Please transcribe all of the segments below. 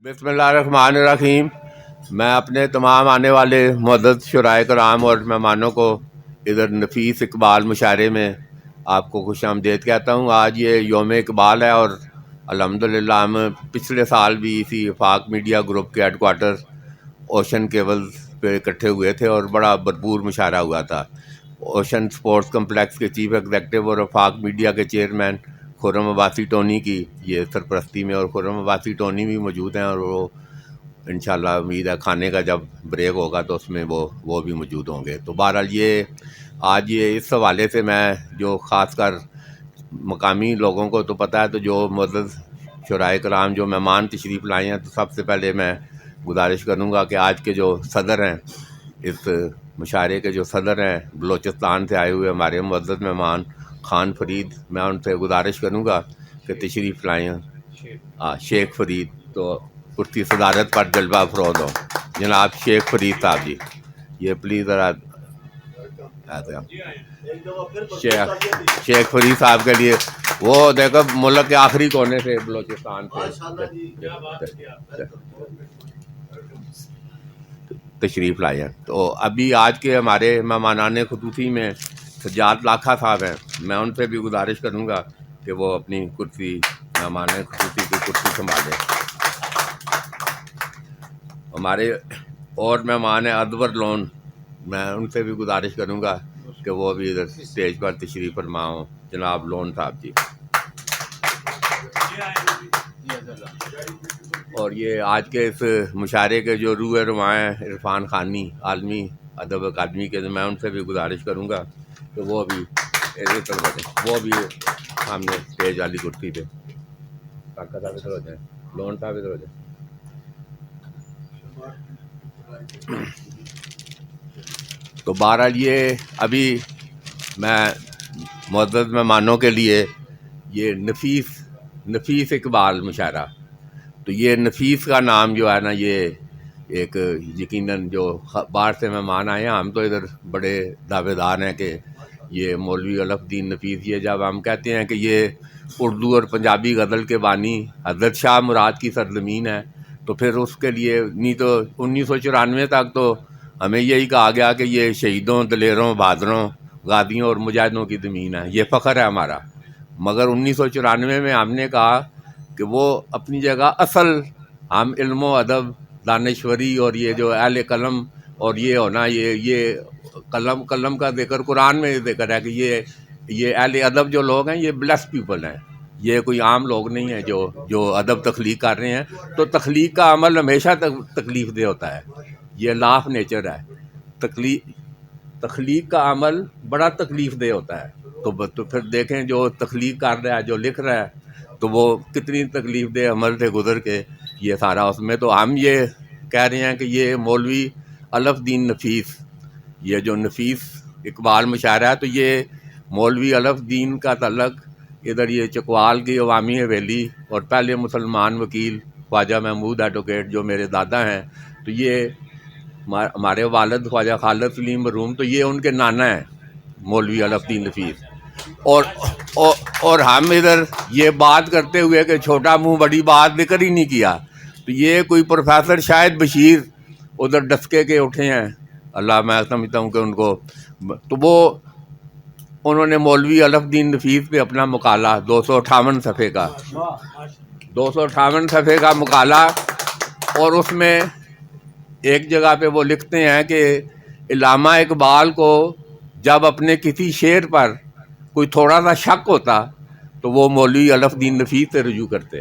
بسم اللہ الرحمن الرحیم. میں اپنے تمام آنے والے معزز شرائے کرام اور مہمانوں کو ادھر نفیس اقبال مشاعرے میں آپ کو خوش آمدید کہتا ہوں. آج یہ یوم اقبال ہے اور الحمدللہ ہم پچھلے سال بھی اسی وفاق میڈیا گروپ کے ہیڈ کوارٹر اوشن کیبل پہ اکٹھے ہوئے تھے اور بڑا بھرپور مشاعرہ ہوا تھا. اوشن سپورٹس کمپلیکس کے چیف ایگزیکٹو اور وفاق میڈیا کے چیئرمین خرم عباسی ٹونی کی یہ سرپرستی میں، اور خرم عباسی ٹونی بھی موجود ہیں اور وہ انشاءاللہ امید ہے کھانے کا جب بریک ہوگا تو اس میں وہ بھی موجود ہوں گے. تو بہرحال یہ آج یہ اس حوالے سے میں جو خاص کر مقامی لوگوں کو تو پتہ ہے، تو جو معزز شرائے کرام جو مہمان تشریف لائے ہیں، تو سب سے پہلے میں گزارش کروں گا کہ آج کے جو صدر ہیں، اس مشاعرے کے جو صدر ہیں بلوچستان سے آئے ہوئے ہمارے معزز مہمان خان فرید، میں ان سے گزارش کروں گا کہ تشریف لائیں. شیخ فرید، تو کرسی صدارت پر جلوہ افروز ہو جناب شیخ فرید صاحب جی. یہ پلیز ذرا شیخ فرید صاحب کے لیے وہ دیکھو ملک کے آخری کونے سے بلوچستان سے تشریف لائے ہیں. تو ابھی آج کے ہمارے مہمانان خصوصی میں سجاد لاکھا صاحب ہیں. میں ان سے بھی گزارش کروں گا کہ وہ اپنی کرسی مہمان خصوصی کی کرسی سنبھالیں. ہمارے اور مہمان ہیں ادور لون، میں ان سے بھی گزارش کروں گا کہ وہ بھی ادھر اسٹیج پر تشریف فرما ہوں. جناب لون صاحب جی. اور یہ آج کے اس مشاعرے کے جو روح رواں ہیں عرفان خانی عالمی ادب اکادمی کے، میں ان سے بھی گزارش کروں گا کہ وہ بھی سامنے اسٹیج والی کرسی پہ کاکا صاحب ادھر ہو جائیں، لون صاحب ادھر ہو جائیں. تو بہرحال یہ ابھی میں معزز مہمانوں کے لیے یہ نفیس اقبال مشاعرہ، تو یہ نفیس کا نام جو ہے نا، یہ ایک یقیناً جو باہر سے مہمان آئے ہیں، ہم تو ادھر بڑے دعوے دار ہیں کہ یہ مولوی الف دین نفیس، یہ جب ہم کہتے ہیں کہ یہ اردو اور پنجابی غزل کے بانی حضرت شاہ مراد کی سرزمین ہے، تو پھر اس کے لیے نہیں تو 1994 تک تو ہمیں یہی کہا گیا کہ یہ شہیدوں، دلیروں، بہادروں، غازیوں اور مجاہدوں کی زمین ہے، یہ فخر ہے ہمارا. مگر 1994 میں ہم نے کہا کہ وہ اپنی جگہ اصل ہم علم و ادب، دانشوری اور یہ جو اہل قلم اور یہ ہونا، یہ قلم کا ذکر قرآن میں ذکر ہے کہ یہ اہل ادب جو لوگ ہیں یہ بلیس پیپل ہیں، یہ کوئی عام لوگ نہیں ہیں جو ادب تخلیق کر رہے ہیں. تو تخلیق کا عمل ہمیشہ تکلیف دہ ہوتا ہے، یہ لا آف نیچر ہے. تخلیق کا عمل بڑا تکلیف دہ ہوتا ہے. تو پھر دیکھیں جو تخلیق کر رہا ہے، جو لکھ رہا ہے، تو وہ کتنی تکلیف دہ عمل سے گزر کے یہ سارا اس میں. تو ہم یہ کہہ رہے ہیں کہ یہ مولوی الف دین نفیس، یہ جو نفیس اقبال مشاعرہ ہے، تو یہ مولوی الف دین کا تعلق ادھر یہ چکوال کی عوامی حویلی اور پہلے مسلمان وکیل خواجہ محمود ایڈوکیٹ جو میرے دادا ہیں، تو یہ ہمارے والد خواجہ خالد سلیم مرحوم، تو یہ ان کے نانا ہیں مولوی الف دین نفیس. اور ہم ادھر یہ بات کرتے ہوئے کہ چھوٹا منہ بڑی بات ذکر ہی نہیں کیا، تو یہ کوئی پروفیسر شاہد بشیر ادھر ڈسکے کے اٹھے ہیں، اللہ میں سمجھتا ہوں کہ ان کو، تو وہ انہوں نے مولوی الف دین نفیس پہ اپنا مقالہ 258 صفحے کا مقالہ، اور اس میں ایک جگہ پہ وہ لکھتے ہیں کہ علامہ اقبال کو جب اپنے کسی شعر پر کوئی تھوڑا سا شک ہوتا تو وہ مولوی الف دین نفیس سے رجوع کرتے.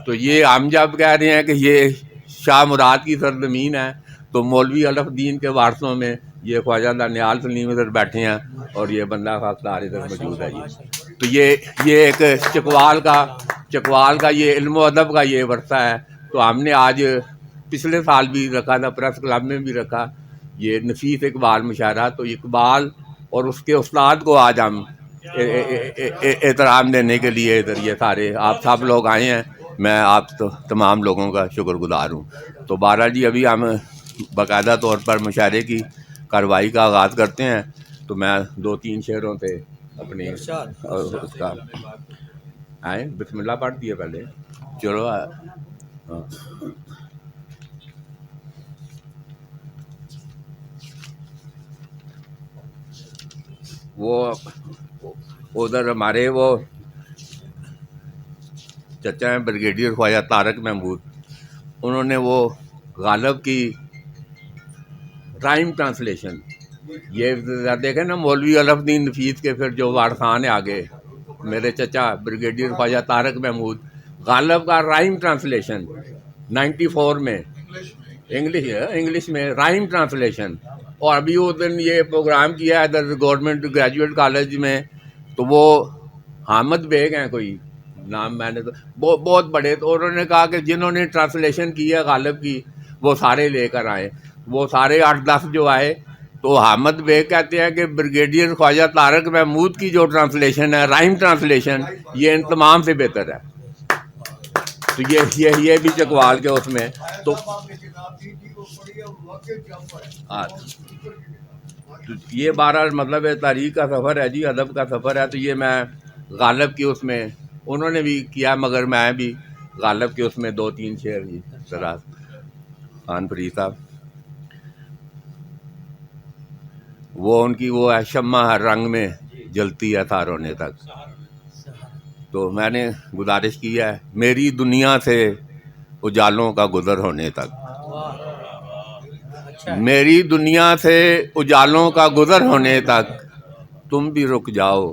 تو یہ ہم جب کہہ رہے ہیں کہ یہ شاہ مراد کی سرزمین ہے، تو مولوی الف دین کے وارثوں میں یہ خواجہ دانیال سلیم ادھر بیٹھے ہیں اور یہ بندہ خاکسار ادھر موجود ہے جی. تو یہ ایک چکوال کا یہ علم و ادب کا یہ ورثہ ہے. تو ہم نے آج پچھلے سال بھی رکھا تھا، پریس کلب میں بھی رکھا یہ نفیس اقبال مشاعرہ. تو اقبال اور اس کے استاد کو آج ہم احترام دینے کے لیے ادھر یہ سارے آپ سب لوگ آئے ہیں. میں آپ تمام لوگوں کا شکر گزار ہوں. تو بہرحال جی ابھی ہم باقاعدہ طور پر مشاعرے کی کارروائی کا آغاز کرتے ہیں. تو میں 2-3 شعروں سے اپنی اس کا آئیں بسم اللہ پڑھ دیے پہلے. چلو ہاں. وہ ادھر ہمارے وہ چچا ہیں بریگیڈیئر خواجہ طارق محمود، انہوں نے وہ غالب کی رائم ٹرانسلیشن، یہ دیکھیں نا مولوی علف الدین نفیس کے پھر جو وارثان ہیں آگے، میرے چچا بریگیڈیئر خواجہ طارق محمود، غالب کا رائم ٹرانسلیشن 94 میں انگلش میں رائم ٹرانسلیشن. اور ابھی اس دن یہ پروگرام کیا ہے ادھر گورنمنٹ گریجویٹ کالج میں، تو وہ حامد بیگ ہیں کوئی نام، میں نے تو بہت بڑے، تو انہوں نے کہا کہ جنہوں نے ٹرانسلیشن کی ہے غالب کی وہ سارے لے کر آئے. وہ سارے 8-10 جو آئے، تو حامد بیگ کہتے ہیں کہ بریگیڈیئر خواجہ طارق محمود کی جو ٹرانسلیشن ہے رائم ٹرانسلیشن، یہ ان تمام سے بہتر ہے. تو یہ بھی چکوال کے اس میں تو یہ 12 مطلب تاریخ کا سفر ہے جی، ادب کا سفر ہے. تو یہ میں غالب کی اس میں انہوں نے بھی کیا، مگر میں بھی غالب کے اس میں 2-3 شعر جی ذرا. خان فرید صاحب وہ ان کی وہ ہے شمع ہر رنگ میں جلتی ہے تھار ہونے تک. تو میں نے گزارش کی ہے میری دنیا سے اجالوں کا گزر ہونے تک، میری دنیا سے اجالوں کا گزر ہونے تک تم بھی رک جاؤ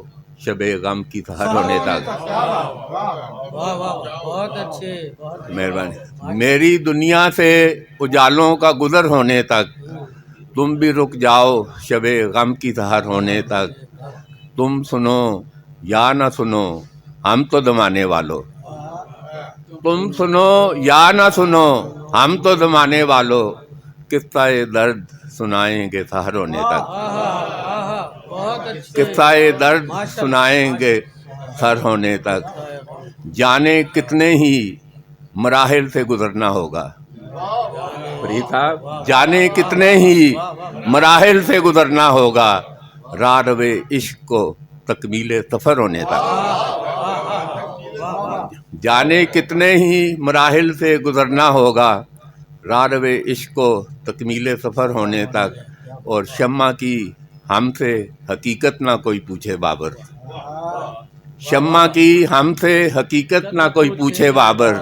شب غم کی سحر ہونے تک. مہربانی. میری دنیا سے اجالوں کا گزر ہونے تک تم بھی رک جاؤ شب غم کی سحر ہونے تک. تم سنو یا نہ سنو ہم تو زمانے والو، تم سنو یا نہ سنو ہم تو زمانے والو، قصہ درد سنائیں گے سحر ہونے تک، قصہ درد سنائیں گے سحر ہونے تک. جانے کتنے ہی مراحل سے گزرنا ہوگا، فرید صاحب جانے کتنے ہی مراحل سے گزرنا ہوگا، راہ روے عشق کو تکمیل سفر ہونے تک. جانے کتنے ہی مراحل سے گزرنا ہوگا، راہ روے عشق کو تکمیل سفر ہونے تک. اور شمع کی ہم سے حقیقت نہ کوئی پوچھے بابر، شمع کی ہم سے حقیقت نہ کوئی پوچھے بابر،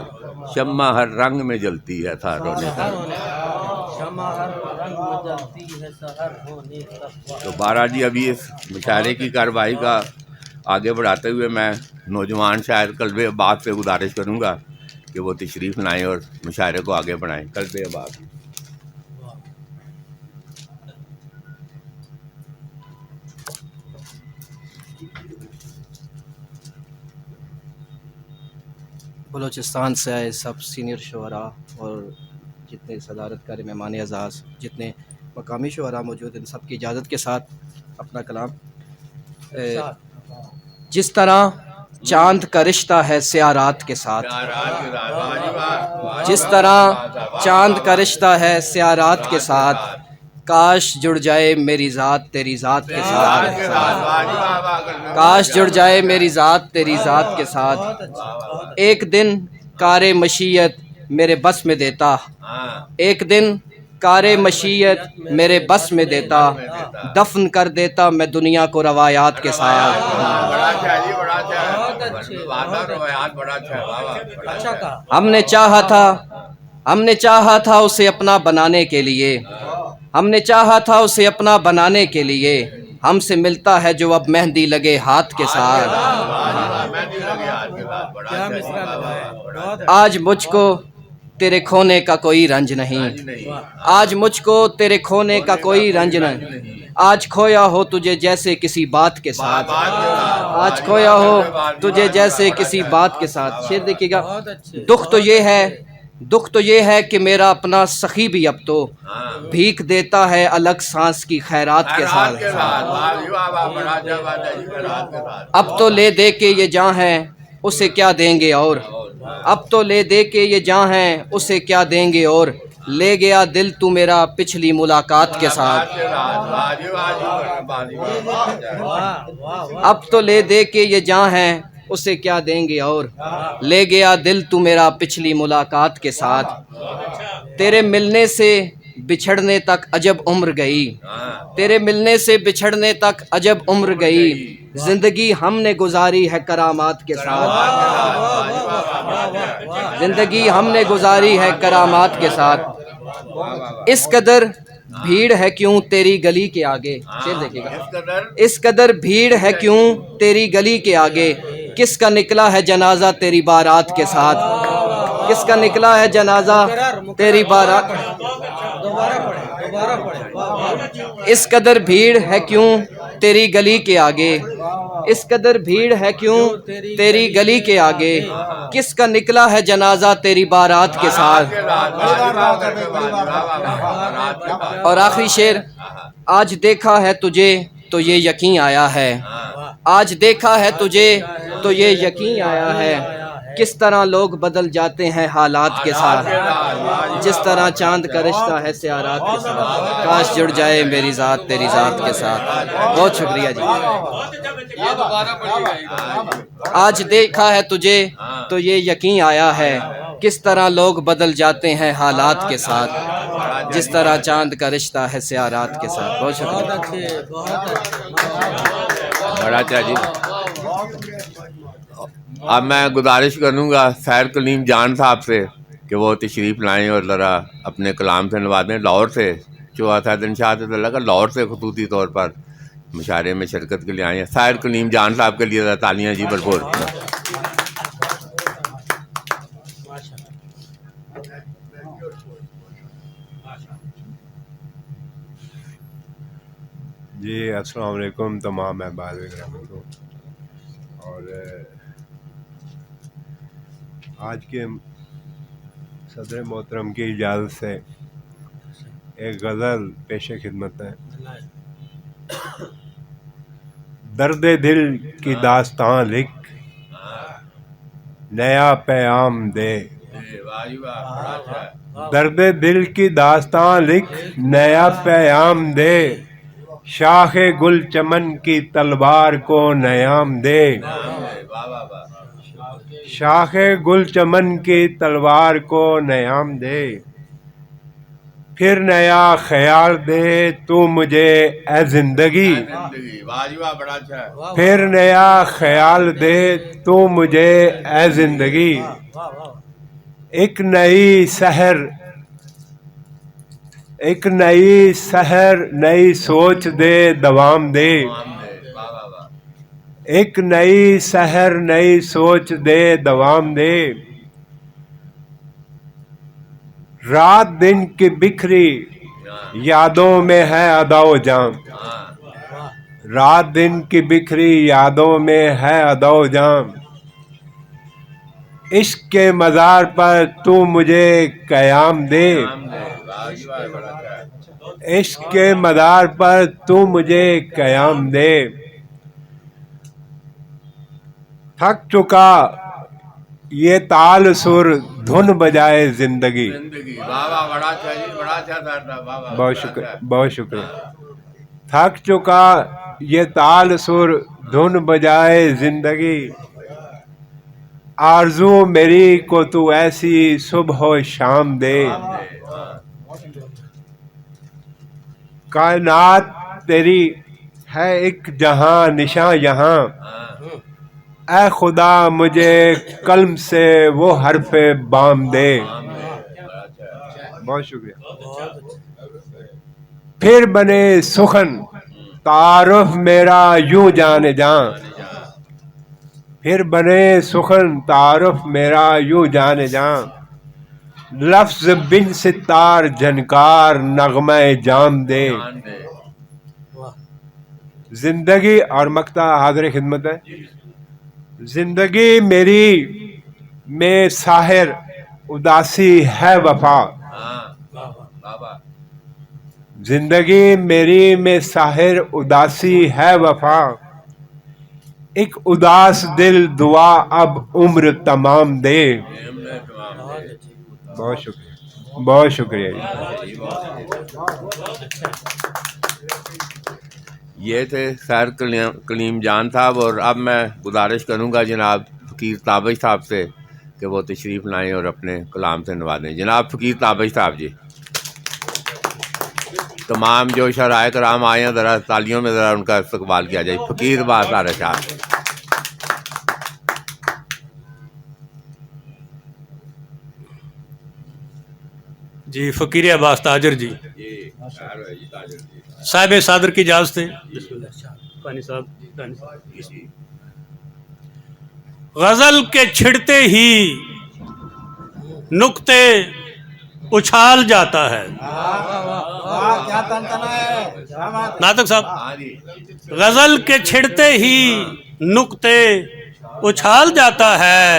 شمع ہر رنگ میں جلتی ہے تھار ہونے تک. تو 12 جی ابھی اس مشاعرے کی کارروائی کا آگے بڑھاتے ہوئے میں نوجوان شاعر قلب عباد سے گزارش کروں گا کہ وہ تشریف لائیں اور مشاعرے کو آگے بڑھائیں. قلب عباد. بلوچستان سے آئے سب سینئر شعراء اور جتنے صدارت کار مہمان اعزاز، جتنے مقامی شعراء موجود ہیں، سب کی اجازت کے ساتھ اپنا کلام. جس طرح چاند کا رشتہ ہے سیاہ رات کے ساتھ، جس طرح چاند کا رشتہ ہے سیاہ رات کے ساتھ، کاش جڑ جائے میری ذات تیری ذات کے ساتھ، کاش جڑ جائے میری ذات تیری ذات کے ساتھ. ایک دن کار مشیت میرے بس میں دیتا، ایک دن کار مشیت میرے بس میں دیتا، دفن کر دیتا میں دنیا کو روایات کے ساتھ. ہم نے چاہا تھا اسے اپنا بنانے کے لیے، ہم نے چاہا تھا اسے اپنا بنانے کے لیے، ہم سے ملتا ہے جو اب مہندی لگے ہاتھ کے ساتھ. آج مجھ کو تیرے کھونے کا کوئی رنج نہیں، آج مجھ کو تیرے کھونے کا کوئی رنج نہیں، آج کھویا ہو تجھے جیسے کسی بات کے ساتھ، آج کھویا ہو تجھے جیسے کسی بات کے ساتھ. شعر دیکھیے گا. دکھ تو یہ ہے کہ میرا اپنا سخی بھی اب تو بھیک دیتا ہے الگ سانس کی خیرات کے ساتھ. اب تو لے دے کے یہ جاں ہے اسے کیا دیں گے اور، اب تو لے دے کے یہ جاں ہے اسے کیا دیں گے اور، لے گیا دل تو میرا پچھلی ملاقات کے ساتھ. اب تو لے دے کے یہ جاں ہے اسے کیا دیں گے اور لے گیا دل تو میرا پچھلی ملاقات کے ساتھ تیرے ملنے سے بچھڑنے تک عجب عمر گئی تیرے ملنے سے بچھڑنے تک عجب عمر گئی زندگی ہم نے گزاری ہے کرامات کے ساتھ زندگی ہم نے گزاری ہے کرامات کے ساتھ اس قدر بھیڑ ہے کیوں تیری گلی کے آگے شعر دیکھیے گا اس قدر بھیڑ ہے کیوں تیری گلی کے آگے کس کا نکلا ہے جنازہ تیری بارات کے ساتھ کس کا نکلا ہے جنازہ تیری بارات اس قدر بھیڑ ہے کیوں تیری گلی کے آگے اس قدر بھیڑ ہے کیوں تیری گلی کے آگے کس کا نکلا ہے جنازہ تیری بارات کے ساتھ اور آخری شعر آج دیکھا ہے تجھے تو یہ یقین آیا ہے آج دیکھا ہے تجھے تو یہ یقین آیا ہے کس طرح لوگ بدل جاتے ہیں حالات کے ساتھ جس طرح چاند کا رشتہ ہے سیارات کے ساتھ کاش جڑ جائے میری ذات تیری ذات کے ساتھ بہت شکریہ جی آج دیکھا ہے تجھے تو یہ یقین آیا ہے کس طرح لوگ بدل جاتے ہیں حالات کے ساتھ جس طرح چاند کا رشتہ ہے سیارات کے ساتھ بہت شکریہ بڑا اچھا جی اب میں گزارش کروں گا سیر کلیم جان صاحب سے کہ وہ تشریف لائیں اور ذرا اپنے کلام سے نوازیں لاہور سے جو اسد شاہ اللہ کا لاہور سے خصوصی طور پر مشاعرے میں شرکت کے لیے آئے ہیں سیر کلیم جان صاحب کے لیے تالیاں جی بھرپور جی السلام علیکم تمام احباب کرام کو اور آج کے صدر محترم کی اجازت سے ایک غزل پیش خدمت ہے درد دل کی داستان لکھ نیا پیام دے درد دل کی داستان لکھ نیا پیام دے شاخ گل چمن کی تلوار کو نیام دے شاخ گل چمن کی تلوار کو نیام دے پھر نیا خیال دے تو مجھے اے زندگی پھر نیا خیال دے تو مجھے اے زندگی ایک نئی سحر نئی سوچ دے دوام دے ایک نئی سحر نئی سوچ دے دوام دے رات دن کی بکھری یادوں میں ہے ادا و جاں رات دن کی بکھری یادوں میں ہے ادا و جاں عشق کے مزار پر تو مجھے قیام دے عشق کے مزار پر تو مجھے قیام دے تھک چکا یہ تال سر دھن بجائے زندگی بہت شکریہ تھک چکا یہ تال سر دھن بجائے زندگی آرزو میری کو تو ایسی صبح و شام دے کائنات تیری ہے ایک جہاں نشاں یہاں اے خدا مجھے قلم سے وہ حرف بام دے بہت شکریہ پھر بنے سخن تعارف میرا یوں جانے جاں پھر بنے سخن تعارف میرا یوں جانے جاں لفظ بن ستار جھنکار نغمہ جام دے زندگی اور مقطع حاضر خدمت ہے زندگی میری میں ساحر اداسی ہے وفا زندگی میری میں ساحر اداسی ہے وفا ایک اداس دل دعا اب عمر تمام دے بہت شکریہ بہت شکریہ یہ تھے سیر کلیم جان صاحب، اور اب میں گزارش کروں گا جناب فقیر تابش صاحب سے کہ وہ تشریف لائیں اور اپنے کلام سے نوازیں. جناب فقیر تابش صاحب جی. تمام جو شرائع کرام آئے ہیں ذرا تالیوں میں ذرا ان کا استقبال کیا جائے. فقیر بازار شاہ. جی فقیر عباس تاجر جی صاحب صادر کی اجازت ہے. غزل کے چھڑتے ہی نقطے اچھال جاتا ہے. ناطق صاحب، غزل کے چھڑتے ہی نقطے اچھال جاتا ہے،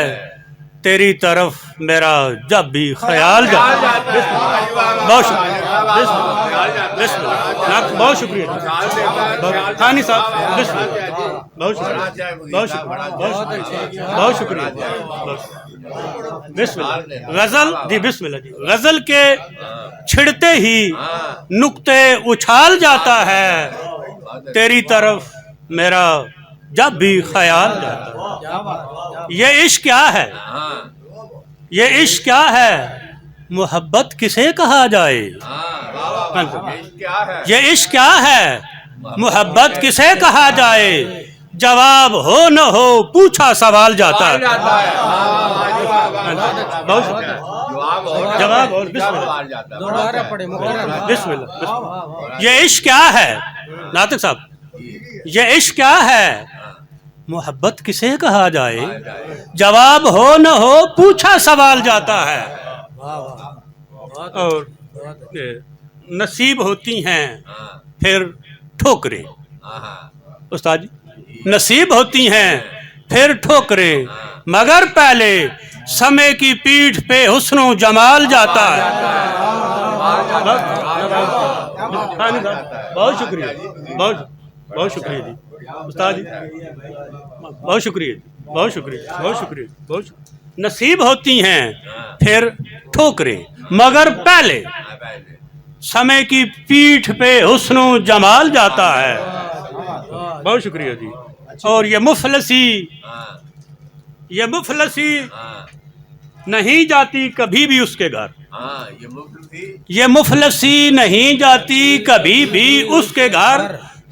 تیری طرف میرا جب بھی خیال جاتا ہے. بہت بہت شکریہ ثانی صاحب. بہت شکریہ بہت شکریہ بہت شکریہ. بسم اللہ. غزل جی بسم اللہ جی. غزل کے چھڑتے ہی نقطے اچھال جاتا ہے، تیری طرف میرا جب بھی خیال جاتا ہے. یہ عشق کیا ہے؟ یہ عشق کیا ہے؟ محبت کسے کہا جائے؟ یہ عشق کیا ہے؟ محبت کسے کہا جائے؟ جواب ہو نہ ہو پوچھا سوال جاتا ہے. جواب اور بسم اللہ. یہ عشق کیا ہے ناطق صاحب؟ یہ عشق کیا ہے؟ محبت کسے کہا جائے؟ جواب ہو نہ ہو پوچھا سوال جاتا ہے. اور نصیب ہوتی ہیں پھر ٹھوکریں. استاد جی، نصیب ہوتی ہیں پھر ٹھوکریں، مگر پہلے سمے کی پیٹھ پہ حسن و جمال جاتا ہے. بہت شکریہ بہت شکریہ جی استاد جی. بہت شکریہ بہت شکریہ بہت شکریہ بہت شکریہ. نصیب ہوتی ہیں پھر ٹھوکریں، مگر پہلے سمے کی پیٹھ پہ حسن و جمال جاتا ہے. بہت شکریہ جی. اور یہ مفلسی نہیں جاتی کبھی بھی اس کے گھر. یہ مفلسی نہیں جاتی کبھی بھی اس کے گھر،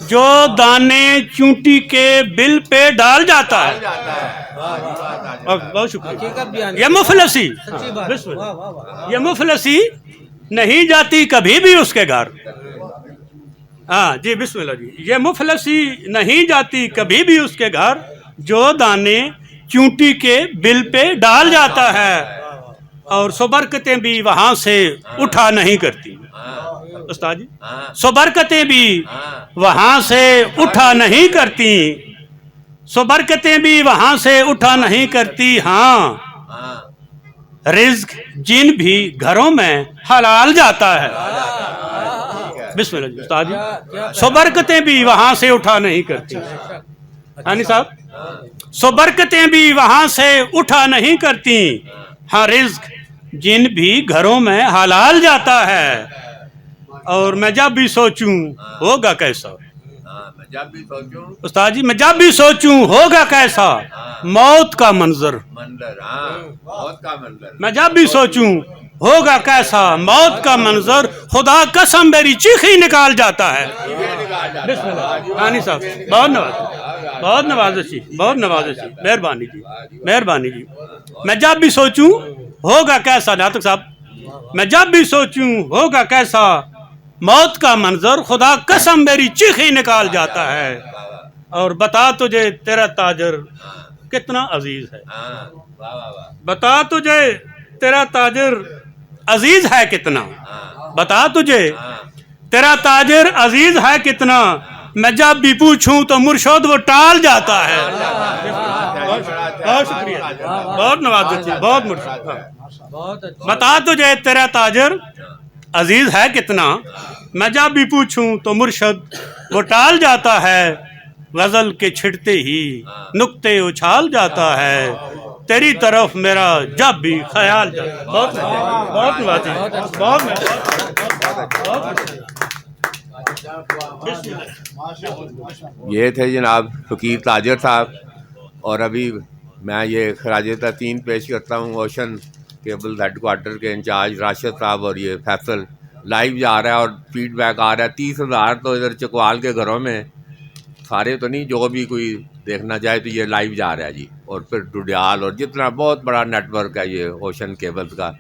جو دانے چونٹی کے بل پہ ڈال جاتا ہے. بہت شکریہ. یہ مفلسی نہیں جاتی کبھی بھی اس کے گھر. ہاں جی بسم اللہ جی. یہ مفلسی نہیں جاتی کبھی بھی اس کے گھر، جو دانے چونٹی کے بل پہ ڈال جاتا ہے، اور سبرکتیں بھی وہاں سے اٹھا نہیں کرتی. استاد جی، سبرکتیں بھی وہاں سے اٹھا نہیں کرتی. سبرکتیں بھی وہاں سے اٹھا نہیں کرتی. ہاں رزق جن بھی گھروں میں حلال جاتا ہے. بسم اللہ جی استاد جی. سبرکتیں بھی وہاں سے اٹھا نہیں کرتی. ہانی صاحب، سبرکتیں بھی وہاں سے اٹھا نہیں کرتی. ہاں رزق جن بھی گھروں میں حلال جاتا ہے. اور میں جب بھی سوچوں ہوگا کیسا، استاد جی میں جب بھی سوچوں ہوگا کیسا موت کا منظر. میں جب بھی سوچوں ہوگا کیسا موت کا منظر، خدا قسم میری چیخی نکال جاتا ہے. بسم اللہ. ہانی صاحب بہت نوازشی بہت نوازشی. مہربانی جی مہربانی جی. میں جب بھی سوچوں ہوگا کیسا ناطق صاحب، میں جب بھی سوچوں ہوگا کیسا موت کا منظر، خدا قسم میری چیخی نکال جاتا ہے. اور بتا تجھے تیرا تاجر کتنا عزیز ہے. بتا تجھے تیرا تاجر عزیز ہے کتنا. بتا تجھے تیرا تاجر عزیز ہے کتنا. میں جب بھی پوچھوں تو مرشد وہ ٹال جاتا ہے. بہت شکریہ بہت نوازشی بہت مرشد. بتا تجھے تیرا تاجر عزیز ہے کتنا. میں جب بھی پوچھوں تو مرشد وہ ٹال جاتا ہے. غزل کے چھڑتے ہی نقطے اچھال جاتا ہے، تیری طرف میرا جب بھی خیال جاتا ہے. بہت بہت یہ تھے جناب فقیر تاجر صاحب، اور ابھی میں یہ خراج تحسین پیش کرتا ہوں اوشن کیبل ہیڈ کوارٹر کے انچارج راشد صاحب، اور یہ فیصل لائیو جا رہا ہے اور فیڈ بیک آ رہا ہے 30,000 تو ادھر چکوال کے گھروں میں، سارے تو نہیں، جو بھی کوئی دیکھنا چاہے تو یہ لائیو جا رہا ہے جی. اور پھر ڈوڈیال اور جتنا بہت بڑا نیٹ ورک ہے یہ اوشن کیبلز کا،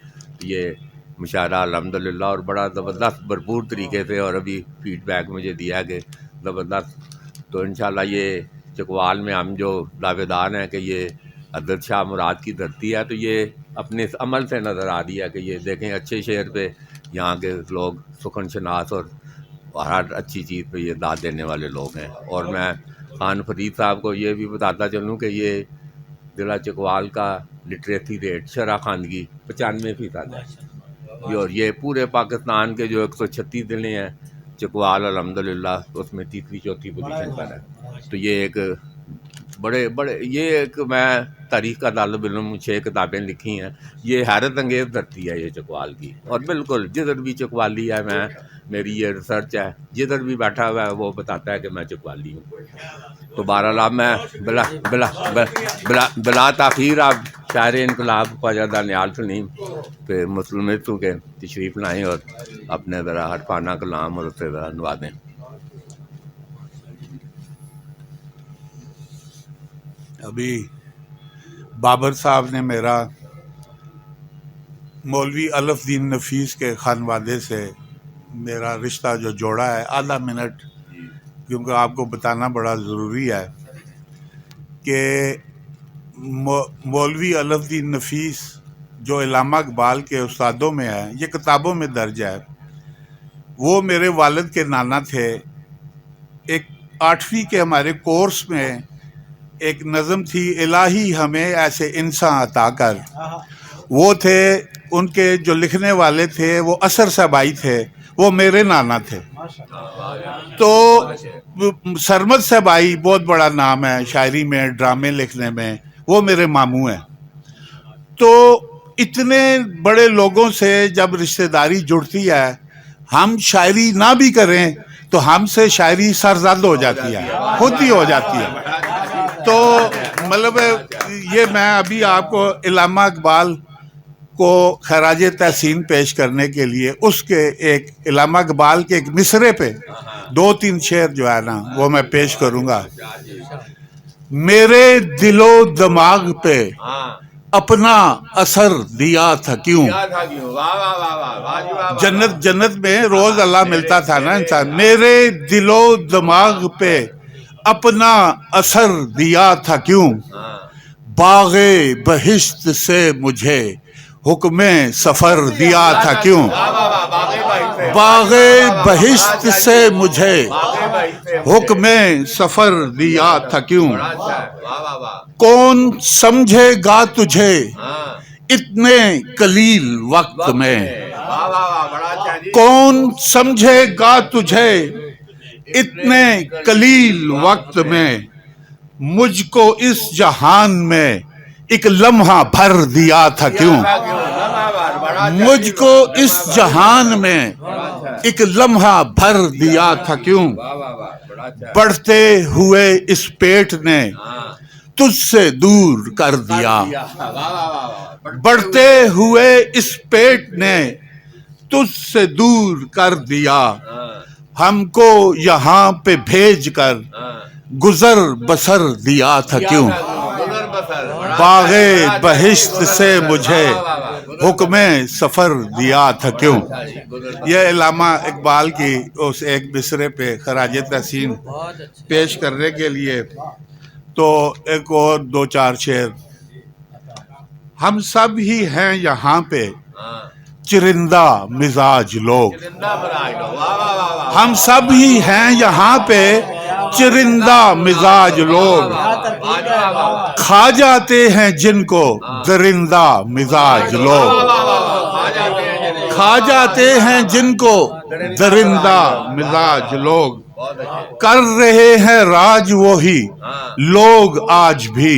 یہ مشاہدہ الحمدللہ اور بڑا زبردست بھرپور طریقے سے، اور ابھی فیڈ بیک مجھے دیا کہ زبردست. تو انشاءاللہ یہ چکوال میں ہم جو دعوے دار ہیں کہ یہ حضرت شاہ مراد کی دھرتی ہے، تو یہ اپنے اس عمل سے نظر آ رہی ہے کہ یہ دیکھیں اچھے شعر پہ یہاں کے لوگ سخن شناس اور ہر اچھی چیز پہ یہ داد دینے والے لوگ ہیں. اور میں خان فرید صاحب کو یہ بھی بتاتا چلوں کہ یہ ضلع چکوال کا لٹریسی ریٹ شرح خواندگی 95% ہے، اور یہ پورے پاکستان کے جو 136 ضلع ہیں، چکوال الحمدللہ اس میں تیسری چوتھی پوزیشن پر ہے. تو یہ ایک بڑے یہ ایک میں تاریخ کا طالب علم 6 کتابیں لکھی ہیں. یہ حیرت انگیز دھرتی ہے یہ چکوال کی، اور بالکل جدھر بھی چکوالی ہے، میری یہ ریسرچ ہے، جدھر بھی بیٹھا ہوا ہے وہ بتاتا ہے کہ میں چکوالی ہوں. تو بہرحال اب میں بلا تاخیر آپ شاعر انقلاب خواجہ دانیال سلیم پہ مسلمتوں کے تشریف لائیں اور اپنے ذرا حرفانہ کلام اور اسے ذرا نوازیں. ابھی بابر صاحب نے میرا مولوی الف دین نفیس کے خانوادے سے میرا رشتہ جو جوڑا ہے، آدھا منٹ کیونکہ آپ کو بتانا بڑا ضروری ہے کہ مولوی الف دین نفیس جو علامہ اقبال کے استادوں میں ہے، یہ کتابوں میں درج ہے. وہ میرے والد کے نانا تھے. ایک 8ویں کے ہمارے کورس میں ایک نظم تھی، الہی ہمیں ایسے انسان عطا کر. وہ تھے، ان کے جو لکھنے والے تھے وہ اثر صاحبائی تھے، وہ میرے نانا تھے. تو سرمد صاحبائی بہت بڑا نام ہے شاعری میں، ڈرامے لکھنے میں، وہ میرے ماموں ہیں. تو اتنے بڑے لوگوں سے جب رشتہ داری جڑتی ہے، ہم شاعری نہ بھی کریں تو ہم سے شاعری سرزد ہو جاتی ہے، خود ہی ہو جاتی ہے. تو مطلب یہ میں ابھی آپ کو علامہ اقبال کو خراج تحسین پیش کرنے کے لیے اس کے ایک علامہ اقبال کے ایک مصرے پہ 2-3 شعر جو ہے نا وہ میں پیش کروں گا. میرے دل و دماغ پہ اپنا اثر دیا تھا کیوں، جنت میں روز اللہ ملتا تھا نا انسان. میرے دل و دماغ پہ اپنا اثر دیا تھا کیوں، باغ بہشت سے مجھے حکم سفر دیا تھا کیوں، باغ بہشت سے مجھے حکم سفر دیا تھا کیوں. کون سمجھے گا تجھے اتنے قلیل وقت میں، کون سمجھے گا تجھے اتنے قلیل وقت میں، مجھ کو اس جہان میں ایک لمحہ بھر دیا تھا کیوں، مجھ کو اس جہان میں ایک لمحہ بھر دیا تھا کیوں. بڑھتے ہوئے اس پیٹ نے تجھ سے دور کر دیا، بڑھتے ہوئے اس پیٹ نے تجھ سے دور کر دیا. ہم کو یہاں پہ بھیج کر گزر بسر دیا تھا کیوں، باغ بہشت سے مجھے حکم سفر دیا تھا کیوں. یہ علامہ اقبال کی اس ایک مصرے پہ خراج تحسین پیش کرنے کے لیے. تو ایک اور 2-4 شعر. ہم سب ہی ہیں یہاں پہ چرندہ مزاج لوگ، ہم سب ہی ہیں یہاں پہ چرندہ مزاج لوگ، کھا جاتے ہیں جن کو درندہ مزاج لوگ، کھا جاتے ہیں جن کو درندہ مزاج لوگ. کر رہے ہیں راج وہی لوگ آج بھی،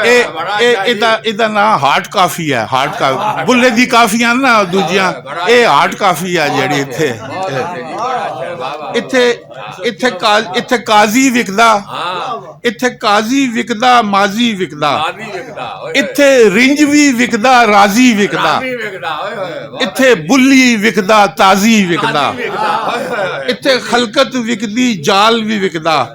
ਇਹਦਾ ਨਾਂ ਹਾਰਟ ਕਾਫੀ ਹੈ, ਹਾਰਟ ਕਾਫੀ ਬੁੱਲੇ ਦੀ ਕਾਫੀਆਂ ਨਾ ਦੂਜੀਆਂ, ਇਹ ਹਾਰਟ ਕਾਫੀ ਹੈ ਜਿਹੜੀ ਇੱਥੇ ਕਾਜ਼ੀ ਵਿਕਦਾ, ਇੱਥੇ ਕਾਜ਼ੀ ਵਿਕਦਾ, ਮਾਜ਼ੀ ਵਿਕਦਾ, ਇੱਥੇ ਰਿੰਜ ਵੀ ਵਿਕਦਾ, ਰਾਜ਼ੀ ਵਿਕਦਾ, ਇੱਥੇ ਬੁੱਲੀ ਵਿਕਦਾ, ਤਾਜ਼ੀ ਵਿਕਦਾ, ਇੱਥੇ ਖਲਕਤ ਵਿਕਦੀ, ਜਾਲ ਵੀ ਵਿਕਦਾ,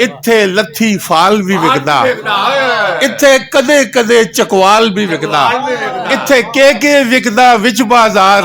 ਇੱਥੇ ਲੱਥੀ ਫਾਲ ਵੀ ਵਿਕਦਾ, ਇੱਥੇ ਕਦੇ ਕਦੇ ਚਕਵਾਲ ਵੀ ਵਿਕਦਾ, ਇੱਥੇ ਕੇ ਵਿਕਦਾ ਵਿੱਚ ਬਾਜ਼ਾਰ,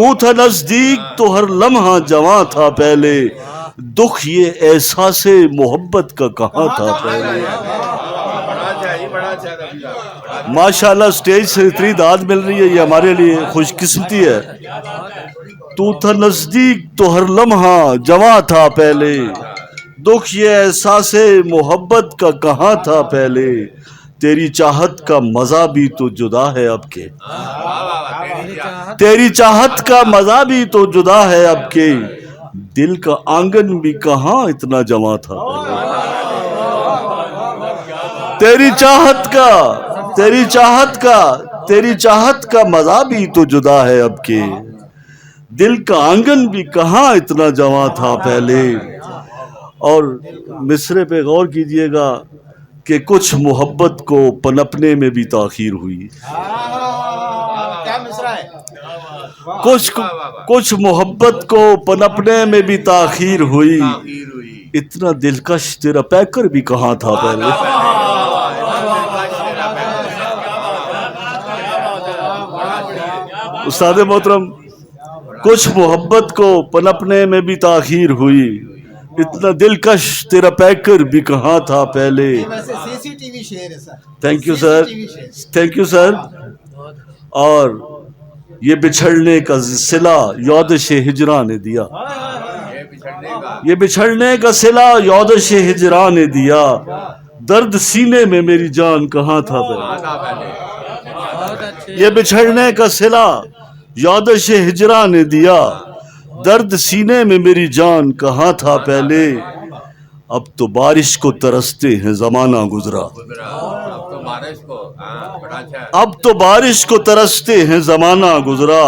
تو تھا نزدیک تو ہر لمحہ جواں تھا پہلے، دکھ یہ احساس محبت کا کہاں تھا پہلے۔ ماشاءاللہ سٹیج سے اتنی داد مل رہی ہے، یہ ہمارے لیے خوش قسمتی ہے۔ تو تھا نزدیک تو ہر لمحہ جواں تھا پہلے، دکھ یہ احساس محبت کا کہاں تھا پہلے، تیری چاہت کا مزہ بھی تو جدا ہے اب کے، تیری چاہت کا مزہ بھی تو جدا ہے اب کے، دل کا آنگن بھی کہاں اتنا جواں تھا پہلے، تیری چاہت کا مزہ بھی تو جدا ہے اب کے، دل کا آنگن بھی کہاں اتنا جواں تھا پہلے۔ اور مصرے پہ غور کیجئے گا کہ کچھ محبت کو پنپنے میں بھی تاخیر ہوئی، کچھ محبت کو پنپنے میں بھی تاخیر ہوئی، اتنا دلکش تیرا پیکر بھی کہاں تھا پہلے۔ استاد محترم، کچھ محبت کو پنپنے میں بھی تاخیر ہوئی، اتنا دلکش تیرا پیکر بھی کہاں تھا پہلے۔ Thank you sir, thank you sir. اور یہ بچھڑنے کا صلہ یودش ہجراں نے دیا، یہ بچھڑنے کا صلہ یودش ہجراں نے دیا، درد سینے میں میری جان کہاں تھا پہلے، یہ بچھڑنے کا صلہ یودش ہجراں نے دیا، درد سینے میں میری جان کہاں تھا پہلے، اب تو بارش کو ترستے ہیں زمانہ گزرا، اب تو بارش کو ترستے ہیں زمانہ گزرا،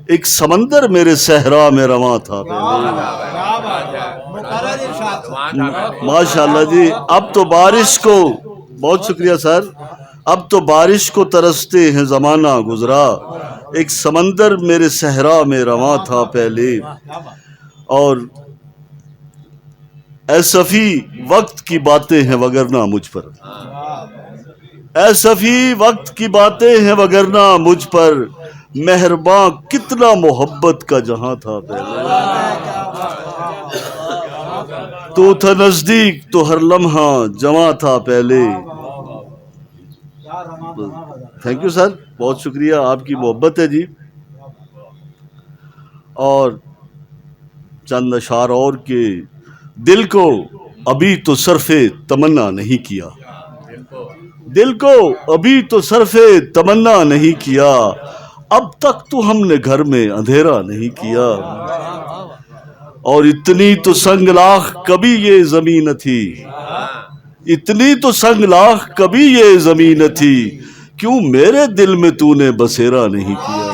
ایک سمندر میرے صحرا میں رواں تھا پہلے۔ ماشاءاللہ جی، اب تو بارش کو، بہت شکریہ سر، اب تو بارش کو ترستے ہیں زمانہ گزرا، ایک سمندر میرے صحرا میں رواں تھا پہلے۔ اور اے صفی وقت کی باتیں ہیں وگرنہ مجھ پر، اے صفی وقت کی باتیں ہیں وگرنہ مجھ پر، مہرباں کتنا محبت کا جہاں تھا پہلے، تو تھا نزدیک تو ہر لمحہ جواں تھا پہلے۔ تھینک یو سر، بہت شکریہ، آپ کی محبت ہے جی۔ اور چند اشعار اور کے، دل کو ابھی تو صرف تمنا نہیں کیا، دل کو ابھی تو صرف تمنا نہیں کیا، اب تک تو ہم نے گھر میں اندھیرا نہیں کیا، اور اتنی تو سنگ لاخ کبھی یہ زمین نہ تھی، اتنی تو سنگ لاخ کبھی یہ زمین نہ تھی، کیوں میرے دل میں تو نے بسیرا نہیں کیا،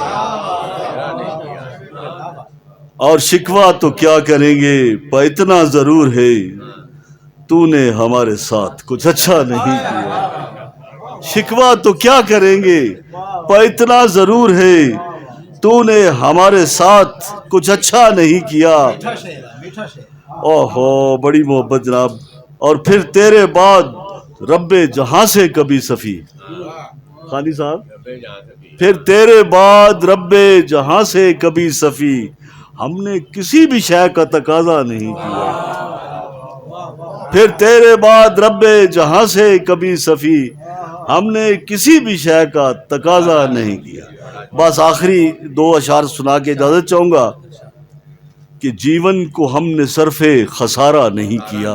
اور شکوہ تو کیا کریں گے پر اتنا ضرور ہے تو نے ہمارے ساتھ کچھ اچھا نہیں کیا، شکوہ تو کیا کریں گے پر اتنا ضرور ہے تو نے ہمارے ساتھ کچھ اچھا نہیں کیا۔ اوہو بڑی محبت جناب۔ اور پھر تیرے بعد رب جہاں سے کبھی صفی، خانی صاحب، پھر تیرے بعد رب جہاں سے کبھی صفی، ہم نے کسی بھی شے کا تقاضا نہیں کیا، پھر تیرے بعد رب جہاں سے کبھی صفی، ہم نے کسی بھی شے کا تقاضا نہیں کیا۔ بس آخری دو اشعار سنا کے اجازت چاہوں گا کہ جیون کو ہم نے صرف خسارہ نہیں کیا،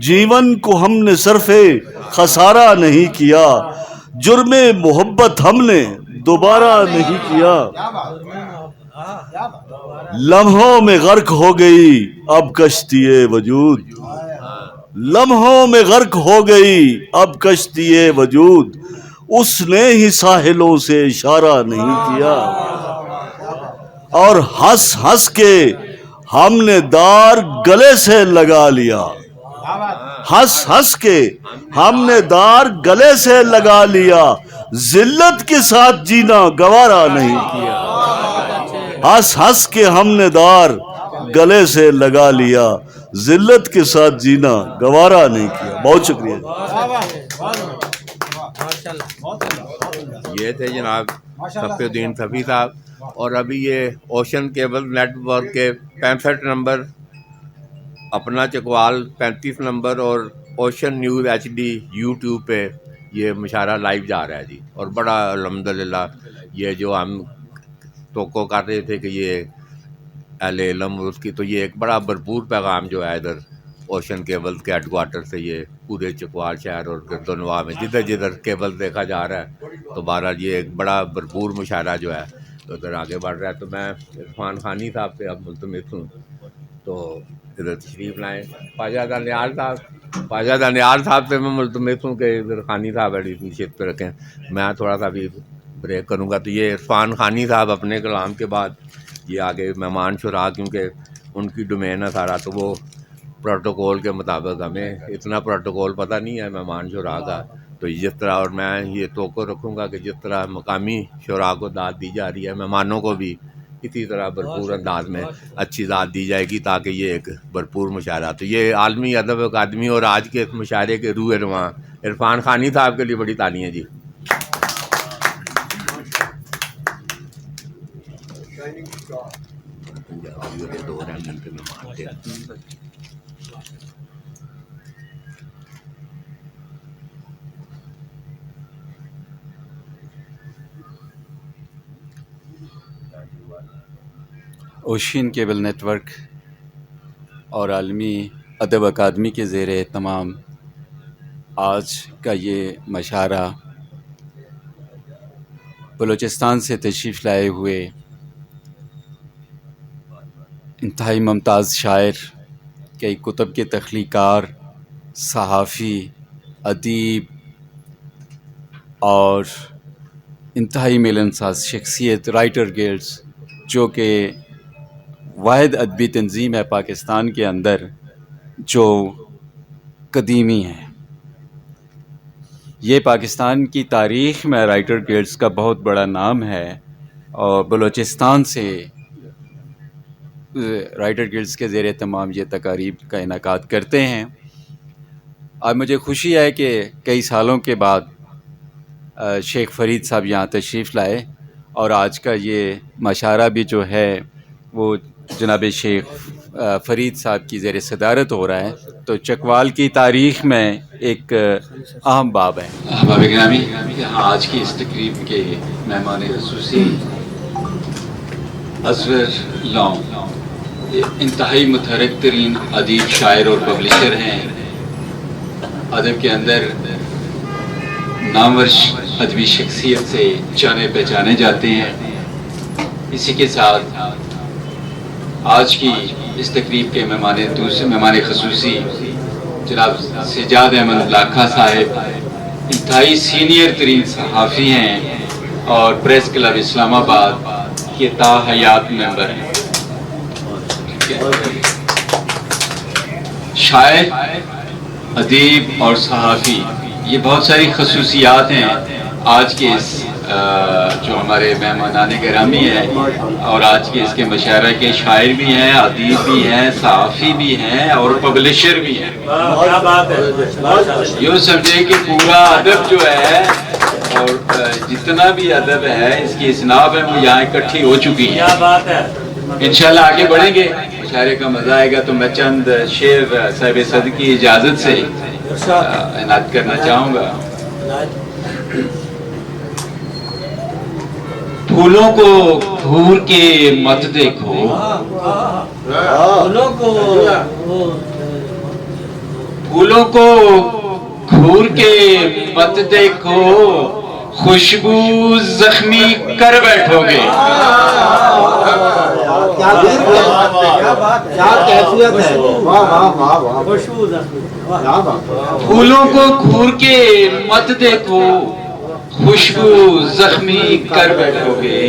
جیون کو ہم نے صرف خسارہ نہیں کیا، جرم محبت ہم نے دوبارہ نہیں کیا، لمحوں میں غرق ہو گئی اب کشتی وجود، لمحوں میں غرق ہو گئی اب کشتی وجود، اس نے ہی ساحلوں سے اشارہ نہیں کیا، اور ہنس ہنس کے ہم نے دار گلے سے لگا لیا، ہنس ہنس کے ہم نے دار گلے سے لگا لیا، ذلت کے ساتھ جینا گوارا نہیں کیا، ہنس ہنس کے ہم نے دار گلے سے لگا لیا، ذلت کے ساتھ جینا گوارا نہیں کیا۔ بہت شکریہ۔ یہ تھے جناب صفی الدین صفی صاحب، اور ابھی یہ اوشن کیبل نیٹ ورک کے 65 نمبر، اپنا چکوال 35 نمبر اور اوشن نیوز HD یوٹیوب پہ یہ مشاعرہ لائیو جا رہا ہے جی. اور بڑا الحمدللہ یہ جو ہم توقع کر رہے تھے کہ یہ اہل علم اس کی، تو یہ ایک بڑا بھرپور پیغام جو ہے ادھر اوشن کیبل کے ہیڈ کوارٹر سے یہ پورے چکوال شہر اور گردنواں میں جدھر جدھر کیبل دیکھا جا رہا ہے، تو بہرحال یہ ایک بڑا بھرپور مشاعرہ جو ہے تو ادھر آگے بڑھ رہا ہے. تو میں عرفان خانی صاحب سے اب ملتمس ہوں تو ادھر تشریف لائیں. خواجہ دانیال صاحب سے میں ملتمس ہوں کہ ادھر خانی صاحب ایڈی شیٹ پہ رکھیں. میں تھوڑا سا بھی بریک کروں گا. تو یہ عرفان خانی صاحب اپنے کلام کے بعد یہ آگے مہمان شراء، کیونکہ ان کی ڈومین ہے سارا، تو وہ پروٹوکول کے مطابق، ہمیں اتنا پروٹوکول پتہ نہیں ہے مہمان شراء کا، تو جس طرح، اور میں یہ توقع رکھوں گا کہ جس طرح مقامی شراء کو داد دی جا رہی ہے، مہمانوں کو بھی اسی طرح بھرپور انداز میں اچھی داد دی جائے گی تاکہ یہ ایک بھرپور مشاعرہ. تو یہ عالمی ادب اکادمی اور آج کے اس مشاعرے کے روح رواں عرفان خانی صاحب کے لیے بڑی تالیاں جی. اوشین کیبل نیٹ ورک اور عالمی ادب اکادمی کے زیر اہتمام آج کا یہ مشاعرہ بلوچستان سے تشریف لائے ہوئے انتہائی ممتاز شاعر، کئی کتب کے تخلیقار، صحافی، ادیب اور انتہائی ملنساز شخصیت رائٹر گلڈز، جو کہ واحد ادبی تنظیم ہے پاکستان کے اندر جو قدیمی ہے. یہ پاکستان کی تاریخ میں رائٹر گلڈز کا بہت بڑا نام ہے اور بلوچستان سے رائٹر گلڈز کے زیر اہتمام یہ تقاریب کا انعقاد کرتے ہیں. آج مجھے خوشی ہے کہ کئی سالوں کے بعد شیخ فرید صاحب یہاں تشریف لائے اور آج کا یہ مشاعرہ بھی جو ہے وہ جناب شیخ فرید صاحب کی زیر صدارت ہو رہا ہے. تو چکوال کی تاریخ میں ایک اہم باب ہے. احباب گرامی، آج کی اس تقریب کے مہمان خصوصی اصغر لون انتہائی متحرک ترین ادیب، شاعر اور پبلشر ہیں. ادب کے اندر نامور ادبی شخصیت سے جانے پہچانے جاتے ہیں. اسی کے ساتھ آج کی اس تقریب کے مہمان خصوصی جناب سجاد احمد لاکھا صاحب انتہائی سینئر ترین صحافی ہیں اور پریس کلب اسلام آباد کے تاحیات ممبر ہیں. شاعر، ادیب اور صحافی، یہ بہت ساری خصوصیات ہیں آج کے اس جو ہمارے مہمانان گرامی ہیں اور آج کے اس کے مشاعرہ کے شاعر بھی ہیں، ادیب بھی ہیں، صحافی بھی ہیں اور پبلشر بھی ہیں. یوں سمجھے کہ پورا ادب جو ہے اور جتنا بھی ادب ہے اس کی اسناب ہے وہ یہاں اکٹھی ہو چکی ہے. انشاءاللہ آگے بڑھیں گے، مشاعرے کا مزہ آئے گا. تو میں چند شعر صاحب صدر کی اجازت سے عنایت کرنا چاہوں گا. پھولوں کو گھور کے مت دیکھو، پھولوں کو گھور کے مت دیکھو، خوشبو زخمی کر بیٹھو گے. پھولوں کو گھور کے مت دیکھو، خوشبو زخمی کر بیٹھو گے.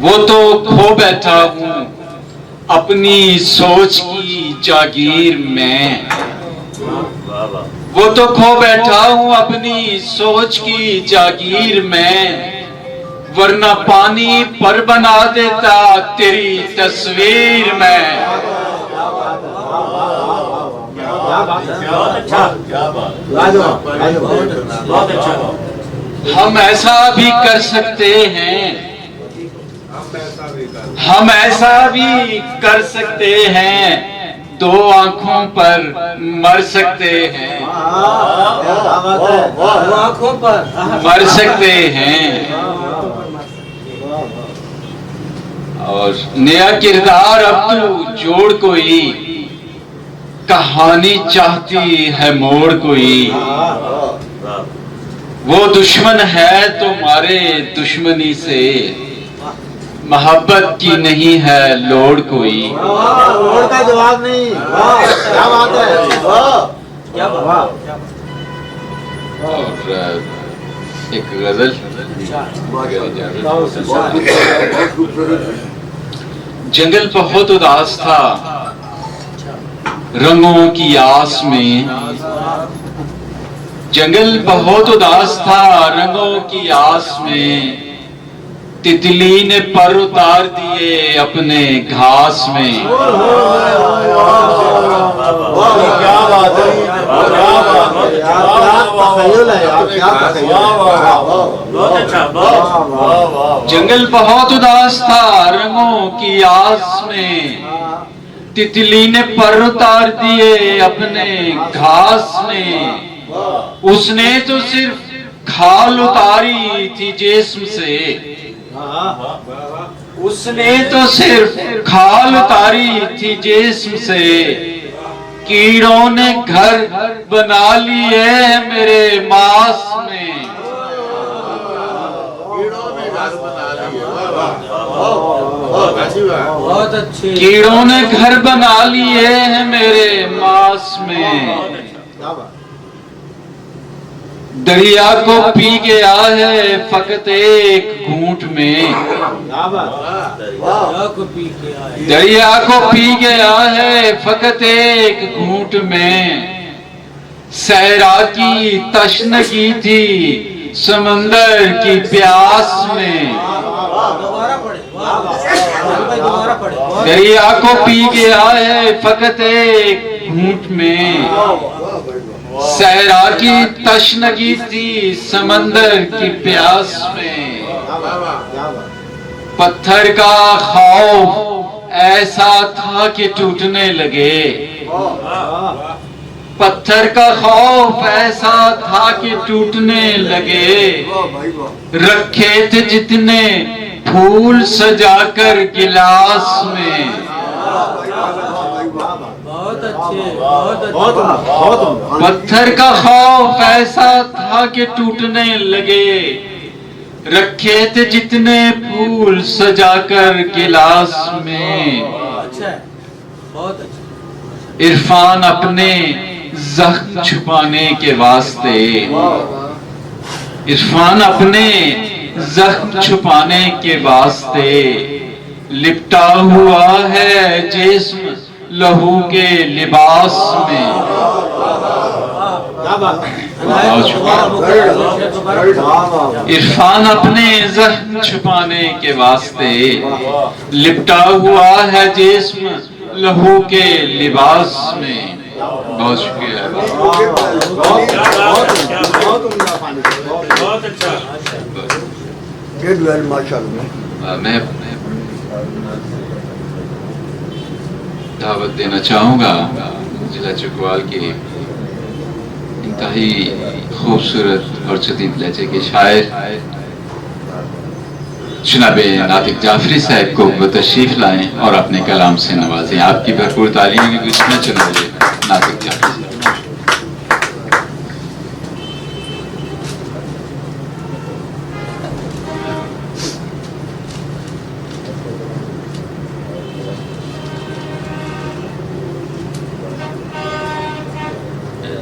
وہ تو کھو بیٹھا ہوں اپنی سوچ کی جاگیر میں، وہ تو کھو بیٹھا ہوں اپنی سوچ کی جاگیر میں، ورنہ پانی پر بنا دیتا تیری تصویر میں. ہم ایسا بھی کر سکتے ہیں، ہم ایسا بھی کر سکتے ہیں، دو آنکھوں پر مر سکتے ہیں، مر سکتے ہیں، اور نیا کردار اب تو جوڑ کوئی، کہانی چاہتی ہے موڑ کوئی، وہ دشمن ہے تو مارے دشمنی سے، محبت کی نہیں ہے لوڑ کوئی۔ لوڑ کا جواب نہیں، کیا بات ہے، اور ایک غزل، جنگل بہت اداس تھا رنگوں کی آس میں، جنگل بہت اداس تھا رنگوں کی آس میں، تتلی نے پر اتار دیے اپنے گھاس میں، جنگل بہت اداس تھا رنگوں کی آس میں، تتلی نے پر اتار دیے اپنے گھاس میں، اس نے تو صرف کھال اتاری تھی جسم سے، اس نے تو صرف کھال اتاری تھی جسم سے، کیڑوں نے گھر بنا لیے میرے ماس میں، کیڑوں نے گھر بنا لیے ہیں میرے ماس میں، دریا کو پی گیا ہے فقط ایک گھونٹ میں، دریا کو پی گیا ہے فقط ایک گھونٹ میں، صحرا کی تشنگی تھی سمندر کی پیاس میں، دریا کو پی گیا ہے فقط ایک گھونٹ میں، صحرا کی تشنگی تھی سمندر کی پیاس میں، پتھر کا خوف ایسا تھا کہ ٹوٹنے لگے، پتھر کا خوف ایسا تھا کہ ٹوٹنے لگے، رکھے تھے جتنے پھول سجا کر گلاس میں، پتھر کا خوف ایسا تھا کہ ٹوٹنے لگے، رکھے تھے جتنے پھول سجا کر گلاس میں، عرفان اپنے زخم چھپانے کے واسطے، عرفان اپنے زخم چھپانے کے واسطے، لپٹا ہوا ہے جسم لہو کے لباس میں، عرفان اپنے زخم چھپانے کے واسطے، لپٹا ہوا ہے جسم لہو کے لباس میں۔ بہت شکریہ۔ میں دعوت دینا چاہوں گا ضلع چکوال کی انتہائی خوبصورت اور جدید لہجے کے شاعر جناب ناطق جعفری صاحب کو وہ تشریف لائیں اور اپنے کلام سے نوازیں۔ آپ کی بھرپور تعلیم کی گزنا چنوجے ناطق جعفری صاحب۔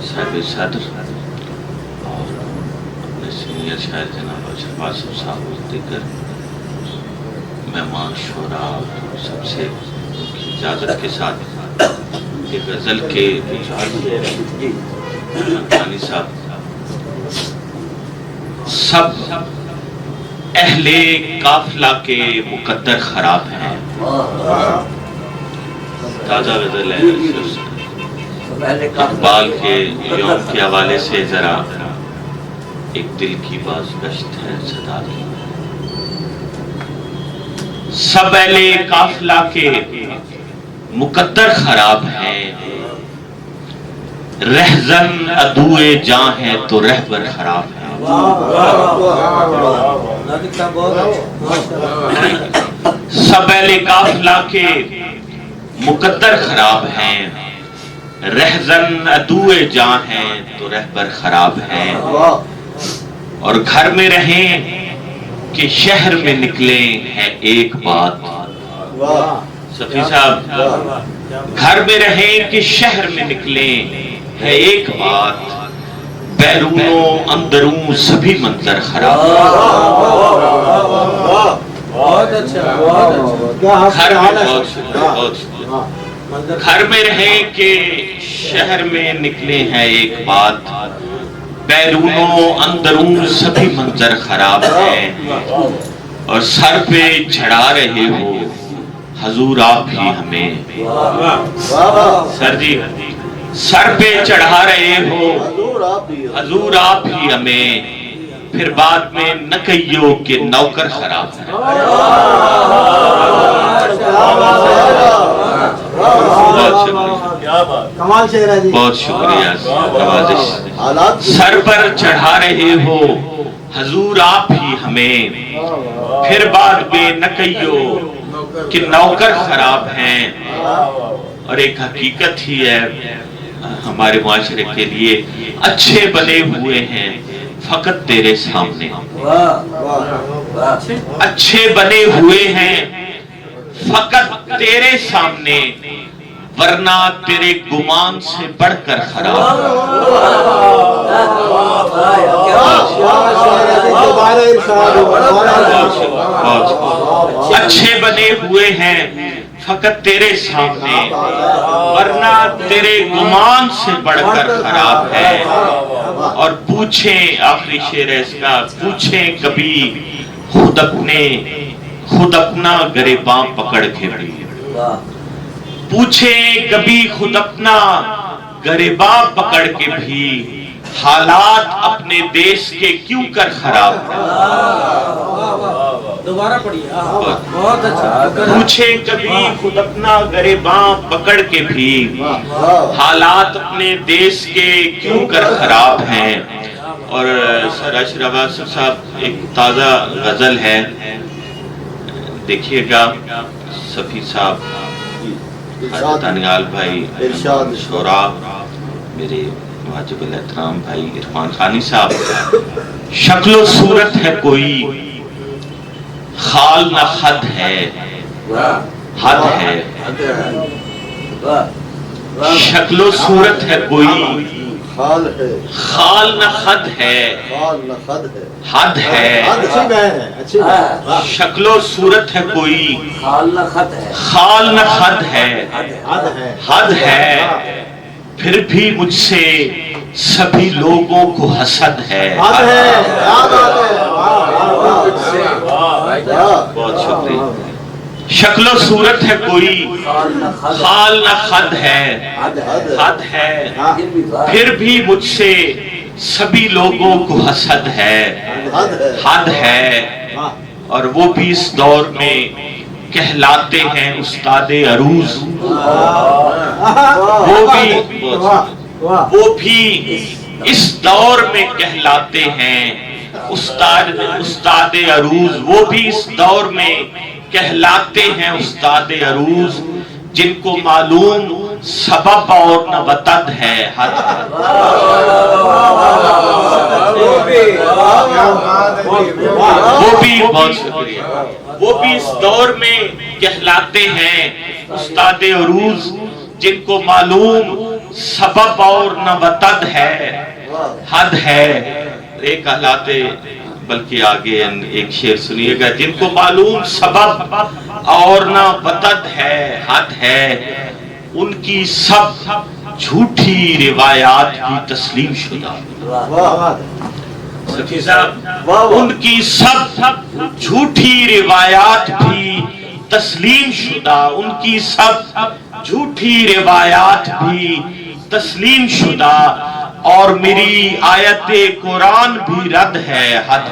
صاحب صدر اور اپنے سینئر شاعر جناب اشرف آصف صاحب اور دیگر مہمان شعراء اور سب سے کی اجازت کے ساتھ ایک غزل کے خانی صاحب، سب اہل قافلہ کے مقدر خراب ہیں، تازہ غزل ہے، اقبال کے یوم کے حوالے سے ذرا ایک دل کی بازگشت ہے صدا کی. سب اہل قافلہ کے مقدر خراب ہیں، رہزن عدوئے جاں ہے تو رہبر خراب ہے. سب اہل قافلہ کے مقدر خراب ہیں، رہزن عدوئے جاں ہیں تو رہبر خراب ہیں. اور گھر میں رہیں کہ شہر میں نکلیں ہے ایک بات. صفی صاحب، گھر میں رہیں کہ شہر میں نکلیں ہے ایک بات، بیرونوں اندروں سبھی منظر خراب. گھر میں رہیں کہ شہر میں نکلے ہیں ایک بات، بیرونوں اندروں سبھی منظر خراب ہیں. اور سر پہ چڑھا رہے ہو حضور آپ ہی ہمیں. سر جی، سر پہ چڑھا رہے ہو حضور آپ ہی ہمیں، پھر بعد میں نہ کہیو کہ نوکر خراب ہے. کمال شعر ہے جی. بہت شکریہ نوازش. سر پر چڑھا رہے ہو حضور آپ ہی ہمیں، پھر بعد میں نہ کہیو کہ نوکر خراب ہیں. اور ایک حقیقت ہی ہے ہمارے معاشرے کے لیے، اچھے بنے ہوئے ہیں فقط تیرے سامنے. اچھے بنے ہوئے ہیں فقط تیرے سامنے، ورنہ تیرے گمان سے بڑھ کر خراب. اچھے بنے ہوئے ہیں فقط تیرے سامنے، ورنہ تیرے گمان سے بڑھ کر خراب ہے. اور پوچھیں، آخری شعر ہے اس کا، پوچھیں کبھی خود اپنا گریباں پکڑ کے بھی. پوچھیں کبھی خود اپنا گریباں پکڑ کے بھی، حالات اپنے دیش کے کیوں کر خراب ہیں. دوبارہ پڑھیے. پوچھیں کبھی خود اپنا گریباں پکڑ کے بھی، حالات اپنے دیش کے کیوں کر خراب ہیں. اور سر اشرف آصف صاحب ایک تازہ غزل ہے، دیکھیے گا. صفی صاحب، تنگال بھائی، شورا، میرے واجب الاحترام بھائی عرفان خانی صاحب. شکل و صورت ہے کوئی، خال نہ خد ہے، حد ہے. شکل و صورت ہے کوئی، خال نہ خد ہے، حد ہے. شکل و صورت ہے کوئی، خال نہ خد ہے، حد ہے. پھر بھی مجھ سے سبھی لوگوں کو حسد ہے. بہت شکریہ. شکل و صورت ہے کوئی، خال نہ خد ہے، حد ہے. پھر بھی مجھ سے سبھی لوگوں کو حسد ہے، حد ہے. اور وہ بھی اس دور میں کہلاتے ہیں استاد عروض. وہ بھی اس دور میں کہلاتے ہیں استاد عروض. وہ بھی اس دور میں کہلاتے ہیں استاد عروض، جن کو معلوم سبب اور نہ وطد ہے، حد ہے. وہ بھی بہت شکریہ. وہ بھی اس دور میں کہلاتے ہیں استاد عروض، جن کو معلوم سبب اور نہ وطد ہے، حد ہے. ایک کہلاتے، بلکہ آگے ایک شعر سنیے گا، جن کو معلوم سبب اور نہ وطد ہے، حد ہے. ان کی سب جھوٹی روایات بھی تسلیم شدہ. ان کی سب جھوٹی روایات بھی تسلیم شدہ. ان کی سب جھوٹی روایات بھی تسلیم شدہ. اور میری آیت قرآن بھی رد ہے حد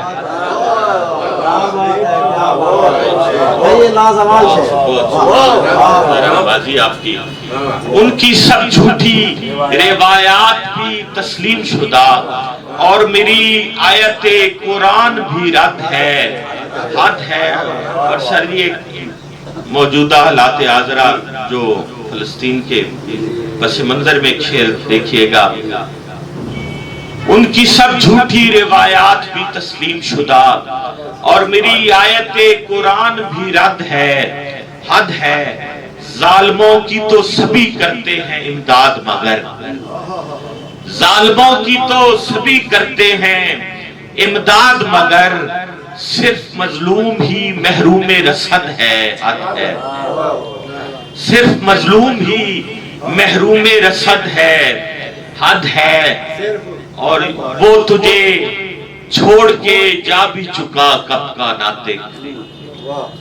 نوازی آپ کی ان کی سب جھوٹی روایات بھی تسلیم شدہ اور میری آیت قرآن بھی رد ہے حد ہے. اور سر یہ موجودہ حالات حاضرہ جو فلسطین کے پس منظر میں ایک شعر دیکھیے گا. ان کی سب جھوٹی روایات بھی تسلیم شدہ اور میری آیت قرآن بھی رد ہے حد ہے. ظالموں کی تو سبھی کرتے ہیں امداد مگر ظالموں کی تو سبھی کرتے ہیں امداد مگر صرف مظلوم ہی محروم رسد ہے حد ہے. صرف مظلوم ہی محروم رسد ہے حد ہے. اور وہ تجھے چھوڑ کے جا بھی چکا کب کا ناطق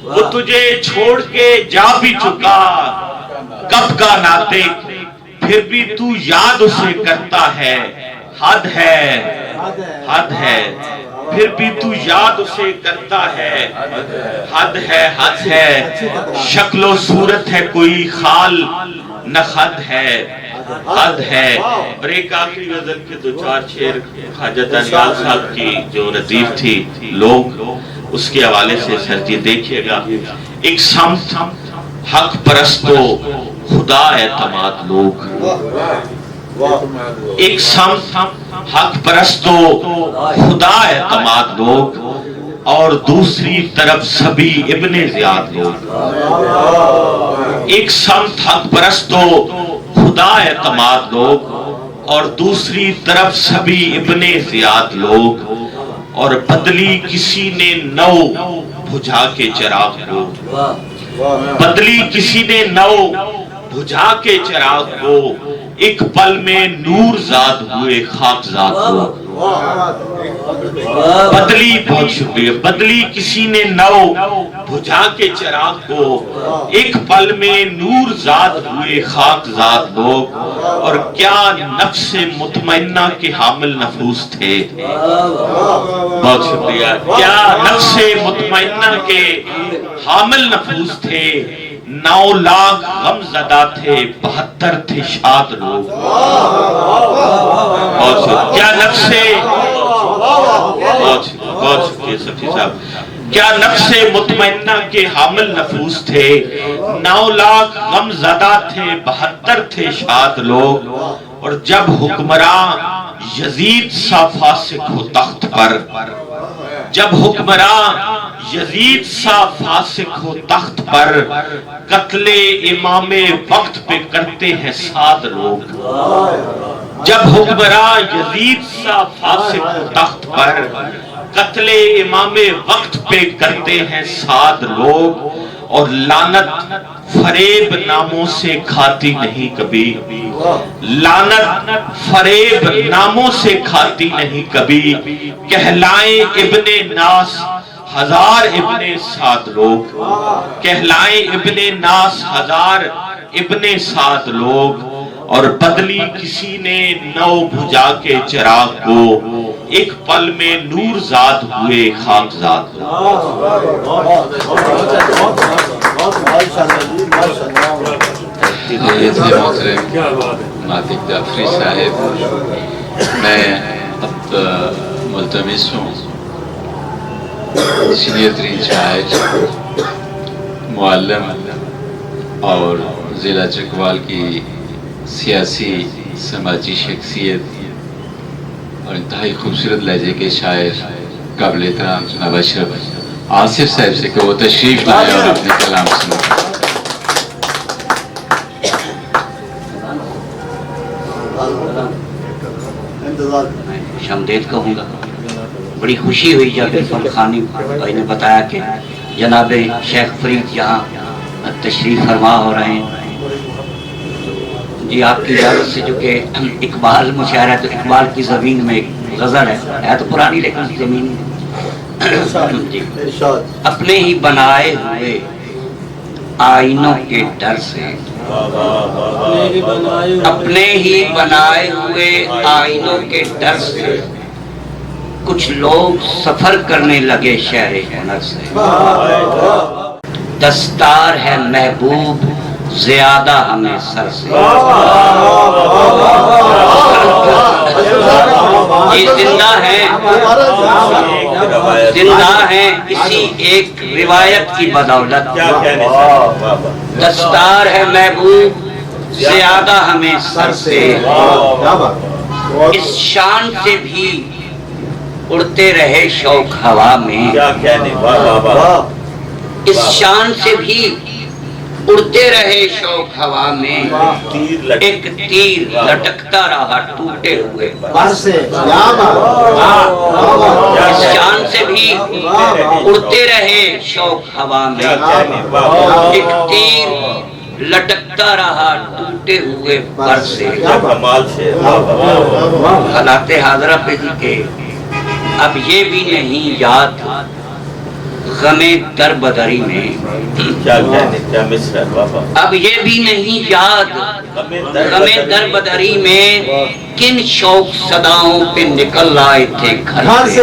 وہ تجھے چھوڑ کے جا بھی چکا کب کا ناطق پھر بھی تو یاد اسے کرتا ہے حد ہے حد ہے. پھر بھی تو یاد اسے کرتا ہے حد ہے حد ہے. شکل و صورت ہے کوئی خال نہ خد ہے حد ہے. اور ایک آخری غزل کے دو چار شعر خواجہ دانیال صاحب کی جو ردیف تھی لوگ اس کے حوالے سے سر جی دیکھیے گا. ایک سمت حق پرستو خدا اعتماد لوگ ایک سمت حق پرستو خدا اعتماد لوگ اور دوسری طرف سبھی ابن زیاد لوگ. ایک سمت حق پرستو خدا اعتماد لوگ اور دوسری طرف سبھی ابن زیاد لوگ. اور بدلی کسی نے نو بجھا کے چراغ کو بدلی کسی نے نو بجھا کے چراغ کو ایک پل میں نور زاد ہوئے خاک زاد کو. بدلی بہت شکریہ. بدلی کسی نے نو بجھا کے چراغ کو ایک پل میں نور زاد ہوئے خاک زاد لوگ. اور کیا نفس مطمئنہ کے حامل نفوس تھے. بہت شکریہ. کیا نفس مطمئنہ کے حامل نفوس تھے. 9 لاکھ غم زدہ تھے 72 تھے شاد لوگ. کیا نفس بہت شکریہ سفی صاحب. کیا نفس مطمئنہ کے حامل نفوس تھے. 9 لاکھ غم زدہ تھے 72 تھے شاد لوگ. اور جب حکمراں یزید سا فاسق ہو تخت پر جب حکمراں یزید سا فاسق ہو تخت پر قتل امام وقت پہ کرتے ہیں ساد لوگ. جب حکمراں یزید سا فاسق ہو تخت پر قتل امام وقت پہ کرتے ہیں ساد لوگ. اور لعنت فریب ناموں سے کھاتی نہیں کبھی. لعنت فریب ناموں سے کھاتی نہیں کبھی. کہلائیں ابن ناس ہزار ابن سعد لوگ. کہلائیں ابن ناس ہزار ابن سعد لوگ. اور بدلی کسی نے نو بجھا کے چراغ کو ایک پل میں نور زاد ہوئے خاک زاد ناطق جعفری صاحب. میں اب ملتمس ہوں سینئر ترین شاعر معلم اور ضلع چکوال کی سیاسی سماجی شخصیت اور انتہائی خوبصورت لہجے کے شاعر قابل احترام جناب اشرف آصف صاحب سے کہ وہ تشریف لائے اور اپنے کلام سنائیں. خوش آمدید کہوں گا. بڑی خوشی ہوئی جب عرفان خانی بھائی نے بتایا کہ جناب شیخ فرید یہاں تشریف فرما ہو رہے ہیں. جی آپ کی اجازت سے جو کہ اقبال مشاعرہ ہے تو اقبال کی زمین میں ایک غزل ہے تو پرانی لیکن زمین جی. اپنے ہی بنائے ہوئے آئینوں کے ڈر سے اپنے ہی بنائے ہوئے آئینوں کے ڈر سے کچھ لوگ سفر کرنے لگے شہر ہنر سے. دستار ہے محبوب زیادہ ہمیں سر سے. یہ زندہ ہیں اسی ایک روایت کی بدولت. دستار ہے محبوب زیادہ ہمیں سر سے. اس شان سے بھی اڑتے رہے شوق ہوا میں. اس شان سے بھی اڑتے رہے شوق ہوا میں. ایک تیر لٹکتا رہا ٹوٹے ہوئے پر سے. اس شان سے بھی اڑتے رہے شوق ہوا میں. ایک تیر لٹکتا رہا ٹوٹے ہوئے پر سے. حالات حاضرہ پہ جی کے اب یہ بھی نہیں یاد غم در بدری میں. اب یہ بھی نہیں یاد غم در بدری میں کن شوق صداؤں پہ نکل آئے تھے گھر سے.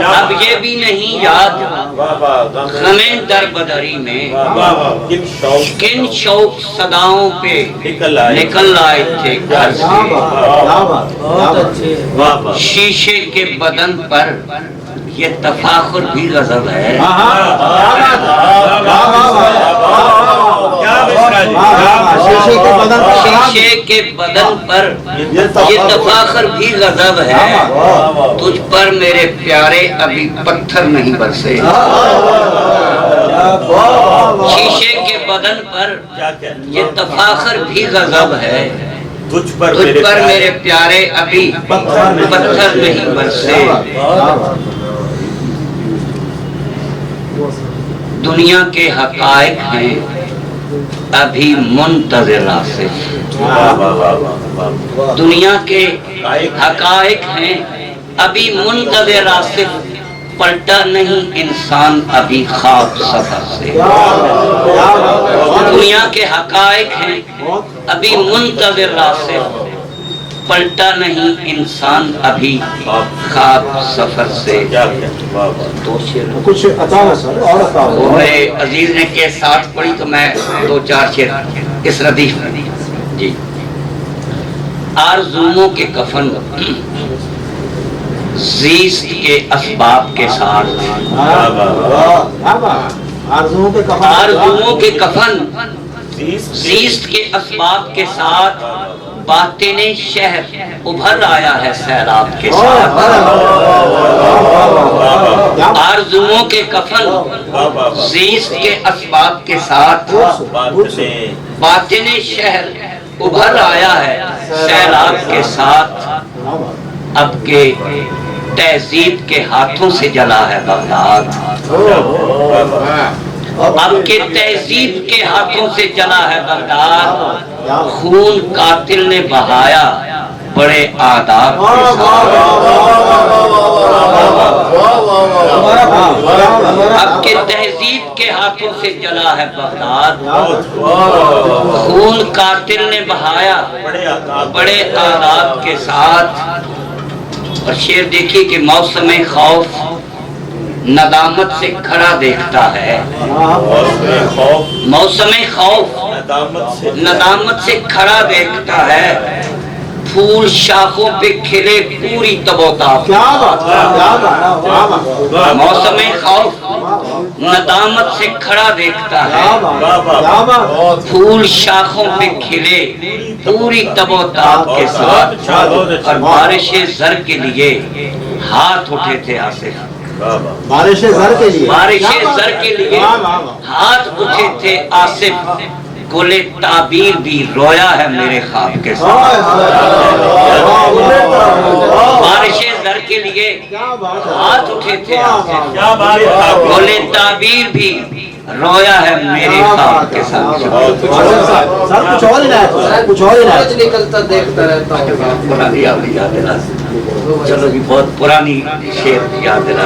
اب یہ بھی نہیں یاد غم در بدری میں کن شوق صداؤں پہ نکل آئے تھے گھر سے. شیشے کے بدن پر یہ تفاخر بھی غضب ہے. شیشے کے بدن پر یہ تفاخر بھی غضب ہے. تجھ پر میرے پیارے ابھی پتھر نہیں برسے. شیشے کے بدن پر یہ تفاخر بھی غضب ہے. تجھ پر میرے پیارے ابھی پتھر نہیں برسے. دنیا کے حقائق ہیں ابھی منتظر آصف. دنیا کے حقائق ہیں ابھی منتظر آصف. پلٹا نہیں انسان ابھی خواب سفر سے. دنیا کے حقائق ہیں ابھی منتظر آصف. پلٹا نہیں انسان ابھی خواب سفر سے. کچھ میرے عزیز نے کے ساتھ پڑھی تو میں دو چار شعر اس ردیف میں. جی آرزوؤں کے کفن زیست کے اسباب کے ساتھ. آرزوؤں کے کفن زیست کے اسباب کے ساتھ. باطن شہر ابھر آیا ہے سیلاب کے ساتھ. آرزوؤں کے کفن زیست کے اسباب کے ساتھ. باطن شہر ابھر آیا ہے سیلاب کے ساتھ. اب کے تہذیب کے ہاتھوں سے جلا ہے بغداد. اب کے تہذیب کے ہاتھوں سے جلا ہے بغداد. خون قاتل نے بہایا بڑے آداب کے ساتھ. اب کے تہذیب کے ہاتھوں سے جلا ہے بغداد. خون قاتل نے بہایا بڑے آداب کے ساتھ. اور شعر دیکھیے کہ موسم خوف ندامت سے کھڑا دیکھتا ہے. موسم خوف ندامت سے کھڑا دیکھتا ہے. پھول شاخوں پہ کھلے پوری تب و تاب. موسم خوف ندامت سے کھڑا دیکھتا ہے. پھول شاخوں پہ کھلے پوری تب و تاب کے ساتھ. اور بارش زر کے لیے ہاتھ اٹھے تھے آصف. بارش زر کے لیے ہاتھ اٹھے تھے آصف. گلے تعبیر بھی رویا ہے میرے خواب کے ساتھ. بارش زر کے لیے ہاتھ اٹھے تھے آصف. گلے تعبیر بھی رویا ہے میرے خواب کے ساتھ. کچھ اور نکلتا دیکھتا رہتا ہوں. پرانی یاد دلا. چلو جی بہت پرانی شعر یاد دلا.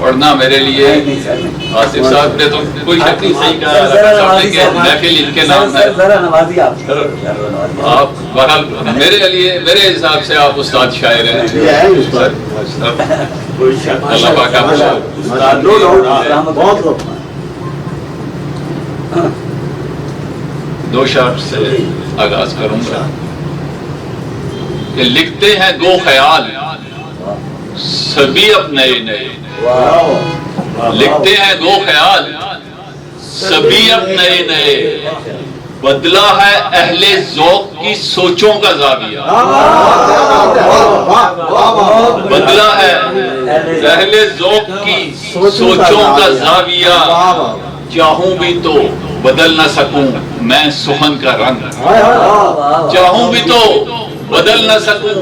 پڑھنا میرے لیے آصف صاحب نے تو کوئی شک نہیں صحیح کہا صاحب نے کہ محفل ان کے نام ہے. آپ بہرحال میرے لیے میرے حساب سے آپ استاد شاعر ہیں. اللہ پاک آپ دو شعر سے آغاز کروں گا کہ لکھتے ہیں گو خیال سبھی اب نئے نئے. لکھتے ہیں گو خیال سبھی اب نئے نئے. بدلا ہے اہل ذوق کی سوچوں کا زاویہ. بدلا ہے اہل ذوق کی سوچوں کا زاویہ. چاہوں بھی تو بدل نہ سکوں میں سخن کا رنگ. چاہوں بھی تو بدل نہ سکوں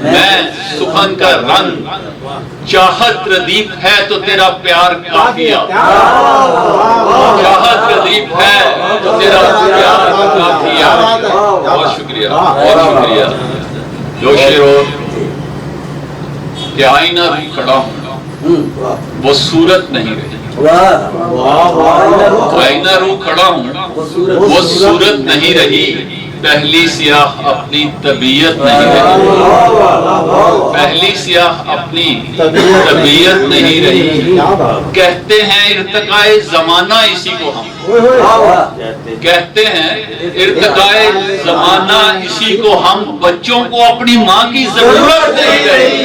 میں سخن کا رنگ. چاہت ردیف ہے تو تیرا پیار کافیہ. چاہت ردیف ہے تو تیرا پیار کافیہ. بہت شکریہ بہت شکریہ. جو شعر ہو کہ آئینہ بھی کھڑا ہوں وہ صورت نہیں رہی. آئینہ رو کھڑا ہوں وہ صورت نہیں رہی. پہلی سیاہ اپنی طبیعت نہیں رہی. پہلی سیاہ اپنی طبیعت نہیں رہی. کہتے ہیں ارتقائے زمانہ اسی کو ہم. کہتے ہیں ارتقائے زمانہ اسی کو ہم. بچوں کو اپنی ماں کی ضرورت نہیں رہی.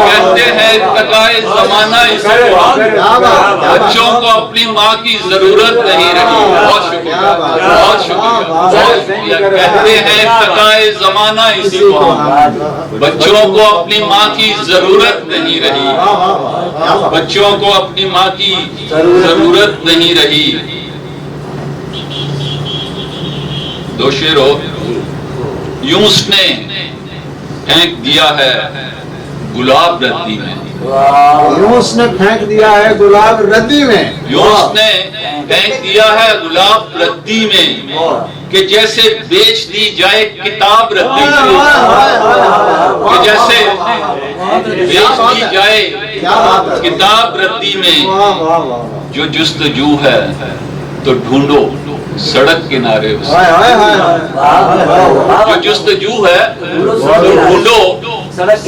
کہتے ہیں ارتقائے زمانہ اسی کو ہم. بچوں کو اپنی ماں کی ضرورت نہیں رہی. بہت شکریہ بہت شکریہ بہت شکریہ. کہتے ہیں ارتقائے زمانہ اسی کو ہم. بچوں کو اپنی ماں کی ضرورت نہیں رہی. بچوں کو اپنی ماں کی ضرورت نہیں رہی. دو شعر ہو یوں اس نے پھینک دیا ہے گلاب ردی میں. یوں اس نے پھینک دیا ہے گلاب ردی میں. یوں اس نے پھینک دیا ہے گلاب ردی میں کہ جیسے بیچ دی جائے کتاب ردی میں. کہ جیسے بیچ دی جائے کتاب ردی میں. جو جستجو ہے تو ڈھونڈو سڑک کنارے اسے. جو جستجو ہے تو ڈھونڈو سڑک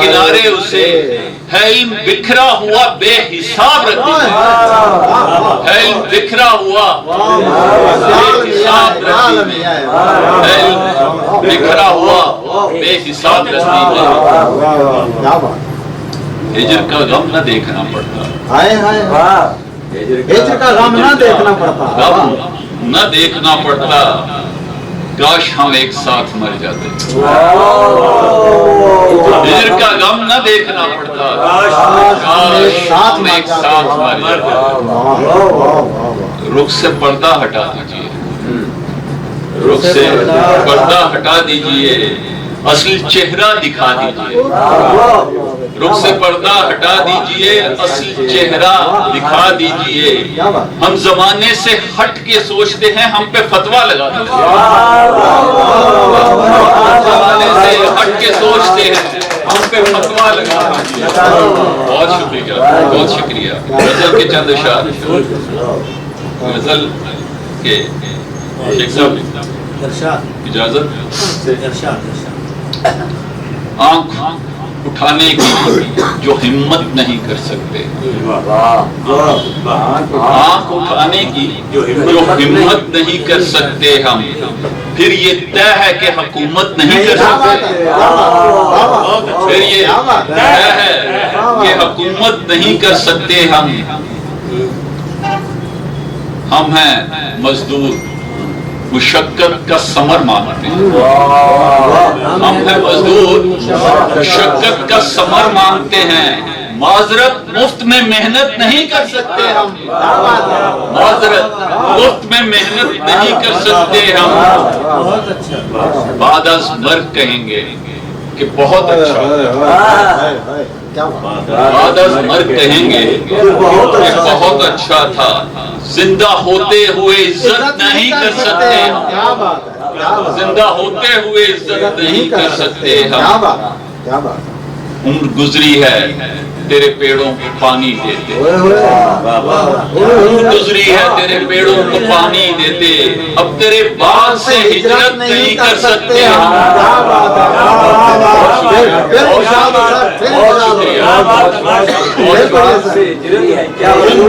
کنارے اسے. ہے علم بکھرا ہوا بے حساب ردی میں. ہے علم بکھرا ہوا بے حساب ردی میں. ہے علم بکھرا ہوا بے حساب ردی میں. ہجر کا غم نہ دیکھنا پڑتا. ہجر کا غم نہ دیکھنا پڑتا. غم نہ دیکھنا پڑتا. کاش ہم ایک ساتھ مر جاتے. ہجر کا غم نہ دیکھنا پڑتا. کاش ہم ایک ساتھ مر جاتے. رخ سے پردہ ہٹا دیجئے. رخ سے پردہ ہٹا دیجئے. اصل چہرہ دکھا دیجئے. رخ سے پردہ ہٹا دیجئے. اصل چہرہ دکھا دیجئے. ہم زمانے سے ہٹ کے سوچتے ہیں ہم پہ فتویٰ لگا دیجئے. زمانے سے ہٹ کے سوچتے ہیں ہم پہ فتویٰ لگا دیجئے. بہت شکریہ بہت شکریہ. غزل کے چند اشعار. غزل کے شیخ صاحب اجازت. آنکھ اٹھانے کی جو ہمت نہیں کر سکتے. آنکھ اٹھانے کی جو ہمت نہیں کر سکتے ہم. پھر یہ طے ہے کہ حکومت نہیں کر سکتے. پھر یہ طے ہے کہ حکومت نہیں کر سکتے ہم. ہم ہیں مزدور مشقت کا ثمر مانگتے ہیں. ہم ہیں مزدور مشقت کا ثمر مانگتے ہیں. معذرت مفت میں محنت نہیں کر سکتے ہم. معذرت مفت میں محنت نہیں کر سکتے ہم. بعد از مرگ کہیں گے کہ بہت اچھا. بعد از مرگ کہیں گے کہ بہت اچھا تھا. زندہ ہوتے ہوئے عزت نہیں کر سکتے ہم. زندہ ہوتے ہوئے عزت نہیں کر سکتے ہم. عمر گزری ہے تیرے پیڑوں کو پانی دیتے، گزری ہے تیرے پیڑوں کو پانی دیتے، اب تیرے بعد سے ہجرت نہیں کر سکتے ہم۔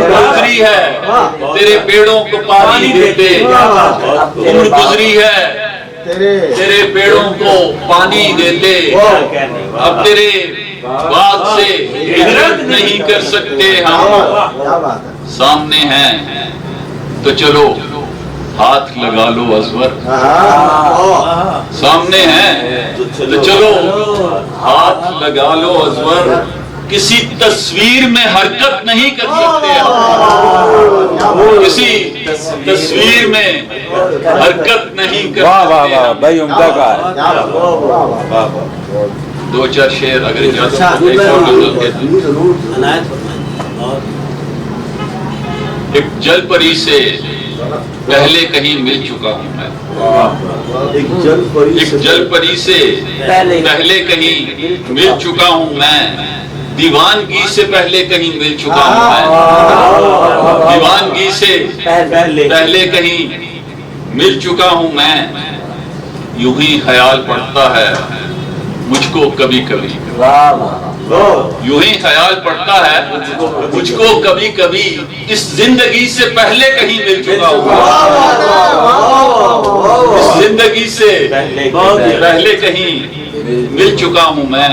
گزری ہے تیرے پیڑوں کو پانی دیتے، عمر گزری ہے تیرے پیڑوں کو پانی دیتے، اب تیرے بعد سے ہجرت نہیں کر سکتے ہم۔ سامنے ہیں تو چلو ہاتھ لگا لو ازور، سامنے ہیں تو چلو ہاتھ لگا لو ازور، کسی تصویر میں حرکت نہیں کر سکتے ہم، کسی تصویر میں حرکت نہیں کر سکتے ہم۔ بھائی عمدہ کا دو چار شعر اگر اجازت ایک جل پری سے پہلے کہیں مل چکا ہوں میں، ایک جل پری سے پہلے کہیں مل چکا ہوں میں، دیوانگی سے پہلے کہیں مل چکا ہوں میں، دیوانگی سے پہلے کہیں مل چکا ہوں میں، یوں ہی خیال پڑتا ہے مجھ کو کبھی کبھی، یوں ہی خیال پڑتا ہے مجھ کو کبھی کبھی، اس زندگی سے پہلے کہیں مل چکا ہوں، اس زندگی سے پہلے کہیں مل چکا ہوں میں،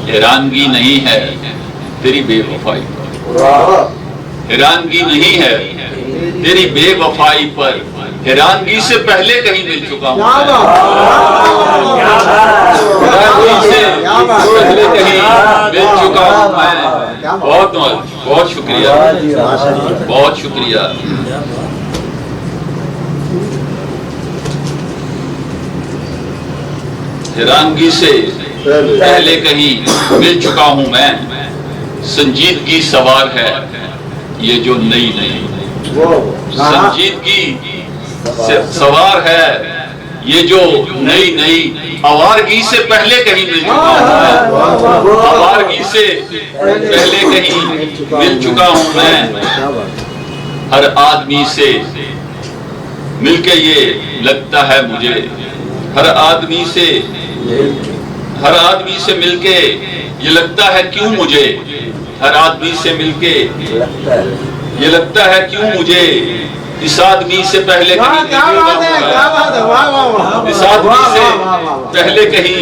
حیرانگی نہیں ہے تیری بے وفائی پر، حیرانگی نہیں ہے تیری بے وفائی پر، حیرانگی سے پہلے کہیں مل چکا ہوں، حیرانگی سے پہلے کہیں مل چکا ہوں میں۔ بہت بہت شکریہ، بہت شکریہ۔ حیرانگی سے پہلے کہیں مل چکا ہوں میں، سنجیدگی سوار ہے یہ جو نئی نئی، سنجیدگی سوار ہے یہ جو نئی نئی، آوارگی سے پہلے کہیں مل چکا ہوں میں، آوارگی سے پہلے کہیں مل چکا ہوں میں، ہر آدمی سے مل کے یہ لگتا ہے مجھے، ہر آدمی سے مل کے یہ لگتا ہے کیوں مجھے، ہر آدمی سے مل کے یہ لگتا ہے کیوں مجھے، اس آدمی سے پہلے کہیں اس آدمی سے پہلے کہیں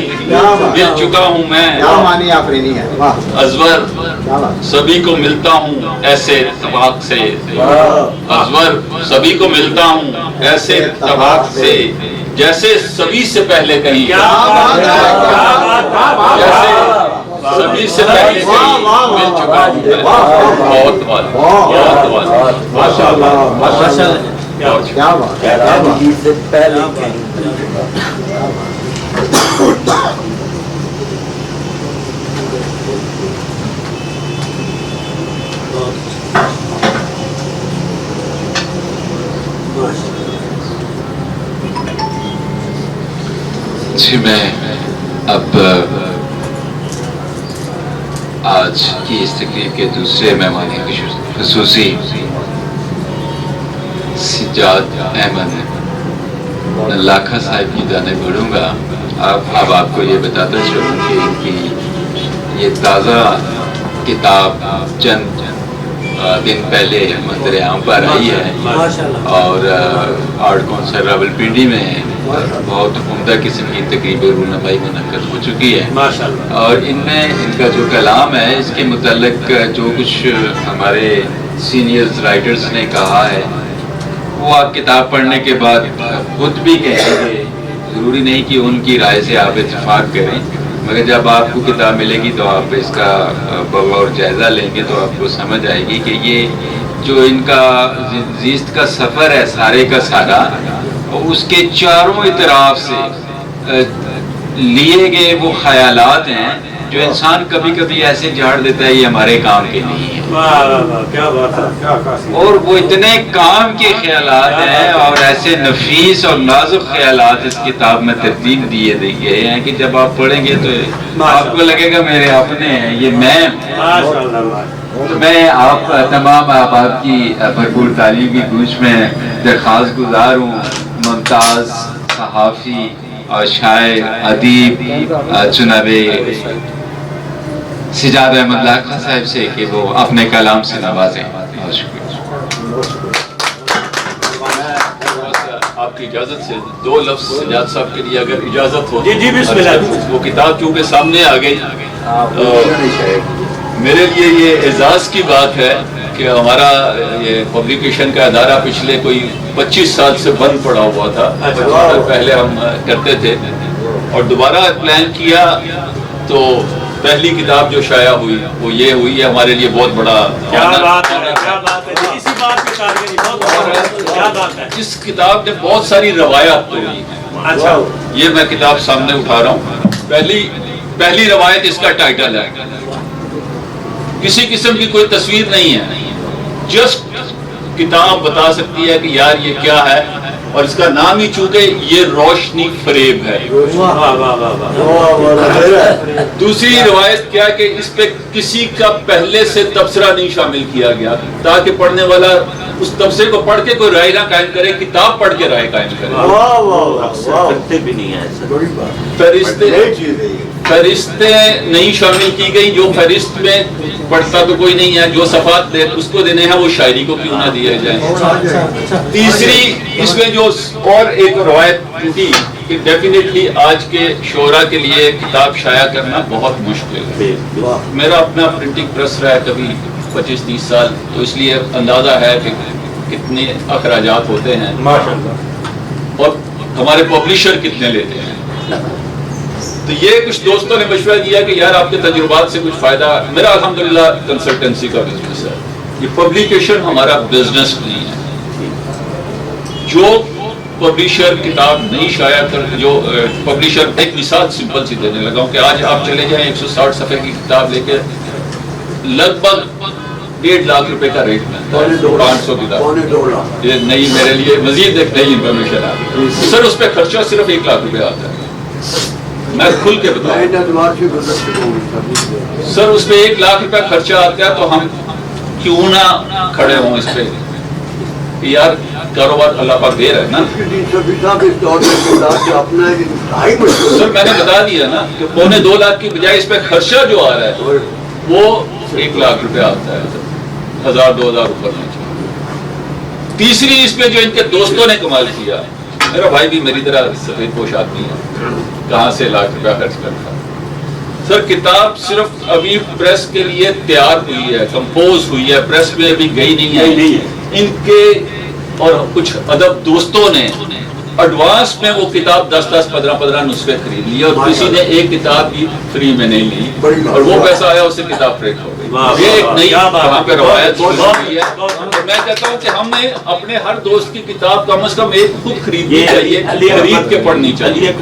مل چکا ہوں میں، ازور سبھی کو ملتا ہوں ایسے اتفاق سے، ازور سبھی کو ملتا ہوں ایسے اتفاق سے، جیسے سبھی سے پہلے کہیں، جیسے سبھی سے پہلے کہیں مل چکا ہوں میں۔ بہت بہت ماشاءاللہ، جی میں اب آج کی اس تقریب کے دوسرے مہمان خصوصی سجاد احمد لاکھا صاحب کی جانب بڑھوں گا۔ اب آپ کو یہ بتاتا چلوں کہ ان کی یہ تازہ کتاب چند دن پہلے منظر عام پر آئی ہے، اور آرٹ کونسل راولپنڈی میں بہت عمدہ قسم کی تقریب رونمائی منعقد ہو چکی ہے، اور ان میں ان کا جو کلام ہے اس کے متعلق جو کچھ ہمارے سینئرز رائٹرز نے کہا ہے وہ آپ کتاب پڑھنے کے بعد خود بھی کہیں گے، ضروری نہیں کہ ان کی رائے سے آپ اتفاق کریں، مگر جب آپ کو کتاب ملے گی تو آپ اس کا بغور جائزہ لیں گے تو آپ کو سمجھ آئے گی کہ یہ جو ان کا زیست کا سفر ہے سارے کا سارا، اس کے چاروں اطراف سے لیے گئے وہ خیالات ہیں جو انسان کبھی کبھی ایسے جھاڑ دیتا ہے یہ ہمارے کام کے نہیں ہے، کیا بات ہے. اور وہ اتنے کام کے خیالات ہیں اور ایسے نفیس اور نازک خیالات اس کتاب میں ترتیب دیے گئے ہیں کہ جب آپ پڑھیں گے تو آپ کو لگے گا میرے اپنے ہیں یہ. میں آپ تمام احباب کی بھرپور تعلیم کی گوش میں درخواست گزار ہوں ممتاز صحافی اور شاعر ادیب جناب سجاد احمد لاکھا صاحب سے کہ وہ اپنے کلام سے نوازیں. بہت شکریہ. آپ کی اجازت سے 2 لفظ سجاد صاحب کے لیے اگر اجازت ہو. جی بسم اللہ. وہ کتاب چونکہ سامنے آ گئی میرے لیے یہ اعزاز کی بات ہے کہ ہمارا یہ پبلیکیشن کا ادارہ پچھلے کوئی 25 سال سے بند پڑا ہوا تھا. 25 سال پہلے ہم کرتے تھے اور دوبارہ پلان کیا تو پہلی کتاب جو شائع ہوئی وہ یہ ہوئی ہے. ہمارے لیے بہت بڑا اس کتاب نے بہت ساری روایات توڑی ہیں. یہ میں کتاب سامنے اٹھا رہا ہوں. پہلی روایت اس کا ٹائٹل ہے. کسی قسم کی کوئی تصویر نہیں ہے, جسٹ کتاب بتا سکتی ہے کہ یار یہ کیا ہے, اور اس کا نام ہی چونکہ یہ روشنی فریب ہے. دوسری روایت کیا کہ اس پہ کسی کا پہلے سے تبصرہ نہیں شامل کیا گیا تاکہ پڑھنے والا اس تبصرے کو پڑھ کے کوئی رائے نہ قائم کرے, کتاب پڑھ کے رائے قائم کرے. فہرستیں نہیں شامل کی گئی, جو فہرست میں پڑھتا تو کوئی نہیں ہے, جو صفحات اس کو دینے ہیں وہ شاعری کو کیوں نہ دیے جائیں. تیسری اس میں جو اور ایک روایت ٹوٹی کہ ڈیفینیٹلی آج کے شعراء کے لیے کتاب شائع کرنا بہت مشکل ہے. میرا اپنا پرنٹنگ پریس رہا ہے کبھی 25-30 سال, تو اس لیے اندازہ ہے کہ کتنے اخراجات ہوتے ہیں اور ہمارے پبلشر کتنے لیتے ہیں. تو یہ کچھ دوستوں نے مشورہ دیا کہ یار آپ کے تجربات سے کچھ فائدہ. میرا الحمدللہ کنسلٹنسی کا بزنس ہے, یہ پبلیکیشن ہمارا بزنس نہیں ہے. جو پبلشر کتاب نہیں شائع کر, جو پبلشر, ایک مثال سمپل سی دینے لگا ہوں کہ آج آپ چلے جائیں 160 صفحے کی کتاب لے کے لگ بھگ 1.5 لاکھ روپے کا ریٹ ملتا ہے. 500 کتاب, یہ نئی میرے لیے مزید ایک نئی انفارمیشن ہے سر. اس پہ خرچہ صرف 1 لاکھ روپے آتا ہے. میں کھل کے بتاؤں سر, اس پہ 1 لاکھ روپے خرچہ آتا ہے تو ہم کیوں نہ کھڑے ہوں اس پہ یار, کاروبار اللہ پاک دے رہا ہے نا. سر میں نے بتا دیا نا کہ 1.25 لاکھ کی بجائے اس پہ خرچہ جو آ رہا ہے وہ 1 لاکھ روپے آتا ہے, 1000-2000 اوپر نیچے. تیسری اس میں جو ان کے دوستوں نے کمال کیا, میرا بھائی بھی میری طرح سفید پوش آدمی ہے, کہاں سے 1 لاکھ روپیہ خرچ کرتا. سر کتاب صرف ابھی پریس کے لیے تیار ہوئی ہے, کمپوز ہوئی ہے, پریس میں ابھی گئی نہیں ہے. ان کے اور کچھ ادب دوستوں نے ایڈوانس میں وہ کتاب 10-10, 15-15 نسخے خرید لیے اور کسی نے ایک کتاب بھی فری میں نہیں لی, اور وہ پیسہ آیا اس سے کتاب پرنٹ ہو گئی. یہ ایک نئی وہاں پہ روایت ہوئی ہے. میں کہتا ہوں کہ ہمیں اپنے ہر دوست کی کتاب کم از کم ایک خود خریدنی چاہیے, خرید کے پڑھنی چاہیے.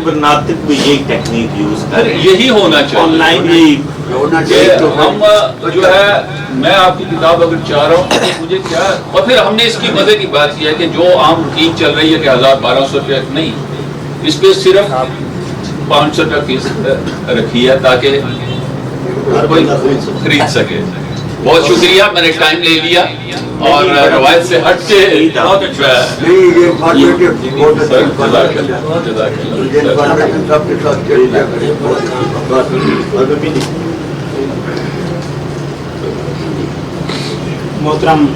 یہی ٹیکنیک یوز کریں, یہی ہونا چاہیے. ہم جو ہے, میں آپ کی کتاب اگر چاہ رہا ہوں مجھے کیا, اور پھر ہم نے اس کی مزے کی بات کی ہے کہ جو عام روٹین چل رہی ہے کہ 1000-1200 روپیہ نہیں, اس پہ صرف 500 روپیہ فیس رکھی ہے تاکہ کوئی خرید سکے. بہت شکریہ, میں نے ٹائم لے لیا اور روایت سے ہٹ کے بہت اچھا ہے. محترم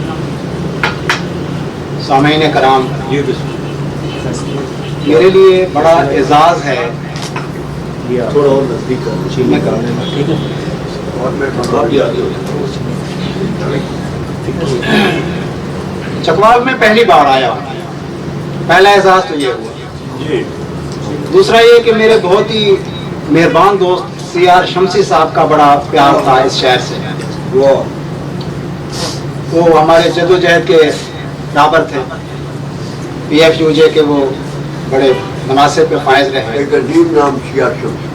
سامعین کرام, میرے لیے بڑا اعزاز ہے تھوڑا اور نزدیک چکوال میں پہلی بار آیا ہوں. پہلا اعزاز تو یہ ہوا. دوسرا یہ کہ میرے بہت ہی مہربان دوست CR شمسی صاحب کا بڑا پیار تھا اس شہر سے. وہ ہمارے جدوجہد کے رابر تھے, PFUJ کے وہ بڑے مناسب پہ فائز رہے. ایک عظیم نام CR شمسی.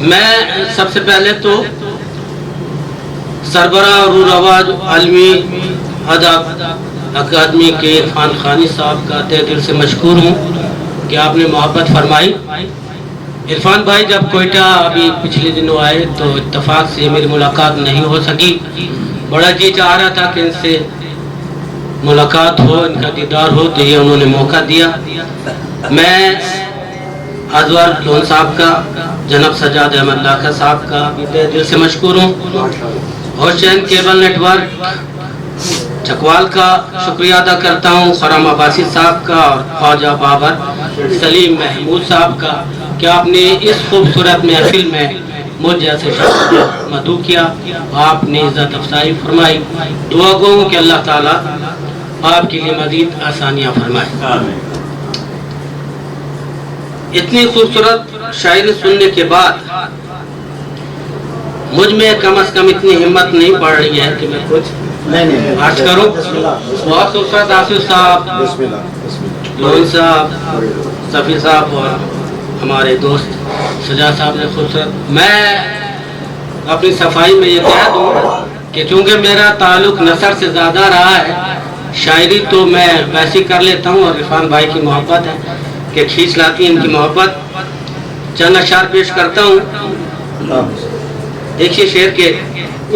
میں سب سے پہلے تو سربراہ اور رواج عالمی ادب اکادمی کے عرفان خانی صاحب کا تہ دل سے مشکور ہوں کہ آپ نے محبت فرمائی. عرفان بھائی جب کوئٹہ ابھی پچھلے دنوں آئے تو اتفاق سے میری ملاقات نہیں ہو سکی. بڑا جی چاہ رہا تھا کہ ان سے ملاقات ہو, ان کا دیدار ہو, تو یہ انہوں نے موقع دیا. میں ازور لون صاحب کا, جناب سجاد احمد لاکھا صاحب کا بھی دل سے مشکور ہوں. ہوشین کیبل نیٹ ورک چکوال کا شکریہ ادا کرتا ہوں, خرم عباسی صاحب کا اور خواجہ بابر سلیم محمود صاحب کا کہ آپ نے اس خوبصورت محفل میں مجھ جیسے شخص مدعو کیا, آپ نے عزت افزائی فرمائی. دعا گو ہوں کہ اللہ تعالیٰ آپ کے لیے مزید آسانیاں فرمائے. اتنی خوبصورت شاعری سننے کے بعد مجھ میں کم از کم اتنی ہمت نہیں پڑ رہی ہے کہ میں کچھ عرض کروں. بہت خوبصورت آصف صاحب, لون صاحب, صفی صاحب اور ہمارے دوست سجاد صاحب نے خوبصورت. میں اپنی صفائی میں یہ کہہ دوں کہ چونکہ میرا تعلق نثر سے زیادہ رہا ہے, شاعری تو میں ویسی کر لیتا ہوں, اور عرفان بھائی کی محبت ہے کہ کھینچ لاتی ہے ان کی محبت. چند اشعار پیش کرتا ہوں. دیکھیے شعر کے,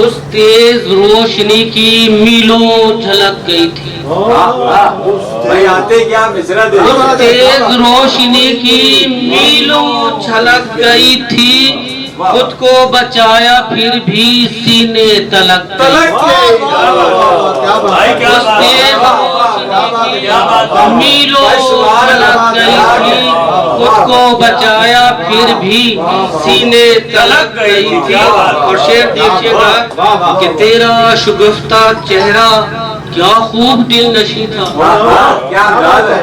اس تیز روشنی کی میلوں جھلک گئی تھی, تیز روشنی کی میلوں جھلک گئی تھی, خود کو بچایا پھر بھی سینے تلک گئی تھی. اس تیز روشنی کی میلوں جھلک گئی تھی, خود کو بچایا پھر بھی سینے تلک گئی تھی. اور شعر دیکھیے گا کہ تیرا شگفتہ چہرہ کیا خوب دل نشیں تھا,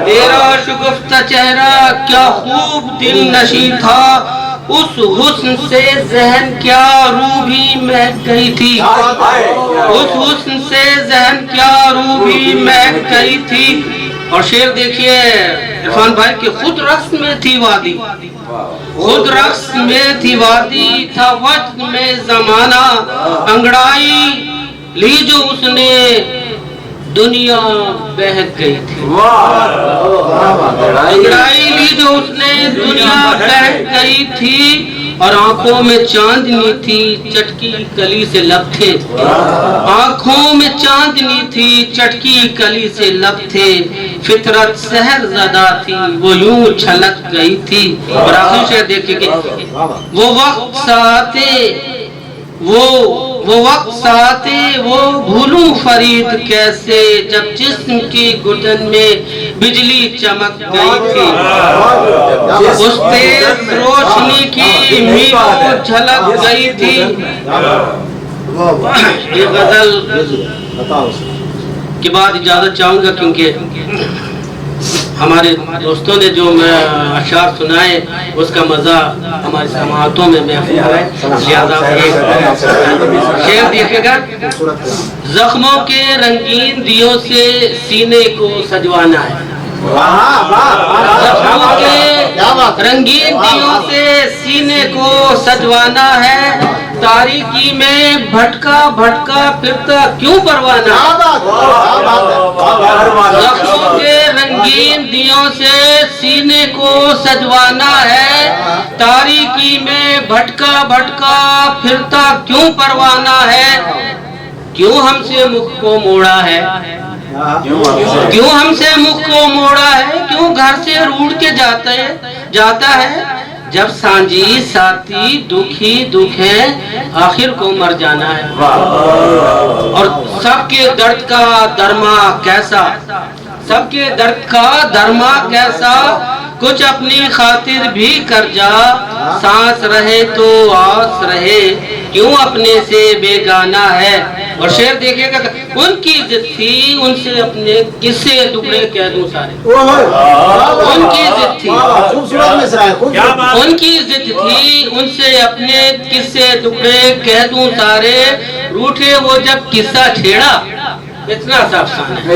تیرا شگفتہ چہرہ کیا خوب دل نشیں تھا, اس حسن سے ذہن کیا روح بھی مہک گئی تھی, اس حسن سے ذہن کیا روح بھی مہک گئی تھی. اور شعر دیکھیے عرفان بھائی کہ خود رقص میں تھی وادی, خود رقص میں تھی وادی, تھا وقت میں زمانہ, انگڑائی لی جو اس نے دنیا بہک گئی تھی, انگڑائی لی جو اس نے دنیا بہک گئی تھی. اور آنکھوں میں چاندنی تھی چٹکی کلی سے لب تھے, آنکھوں میں چاندنی تھی چٹکی کلی سے لب تھے, فطرت سحر زدہ تھی وہ یوں چھلک گئی تھی. اور آخری شعر دیکھیں کہ وہ وقت ساتے وہ وقت ساتے وہ بھولوں فرید کیسے, جب جسم کی گردن میں بجلی چمک گئی تھی, اس تیز روشنی کی میلوں جھلک گئی تھی. یہ غزل کے بعد اجازت چاہوں گا کیونکہ ہمارے دوستوں نے جو اشعار سنائے اس کا مزہ ہماری سماعتوں میں محفوظ ہے. لہذا شعر دیکھے گا, زخموں کے رنگین دیوں سے سینے کو سجوانا ہے, زخموں کے رنگین دیوں سے سینے کو سجوانا ہے, تاریکی میں بھٹکا بھٹکا پھرتا کیوں پروانہ, زخموں کے رنگین دیوں سے سینے کو سجوانا ہے, تاریکی میں بھٹکا بھٹکا پھرتا کیوں پروانہ ہے. کیوں ہم سے مکھ کو موڑا ہے, کیوں ہم سے مکھ کو موڑا ہے, کیوں گھر سے روڑ کے جاتا ہے, جب سانجی ساتھی دکھی دکھ ہے آخر کو مر جانا ہے. اور سب کے درد کا درما کیسا, سب کے درد کا درما کیسا, کچھ اپنی خاطر بھی کر جا, سانس رہے تو آس رہے, کیوں اپنے سے بیگانہ ہے. اور شعر دیکھیے گا, ان کی ضد تھی ان سے اپنے قصے ٹکڑے کہہ دوں سارے, ان کی ضد تھی ان کی ضد تھی ان سے اپنے قصے ٹکڑے کہہ دوں سارے, روٹھے وہ جب قصہ چھیڑا اتنا سا افسانہ ہے.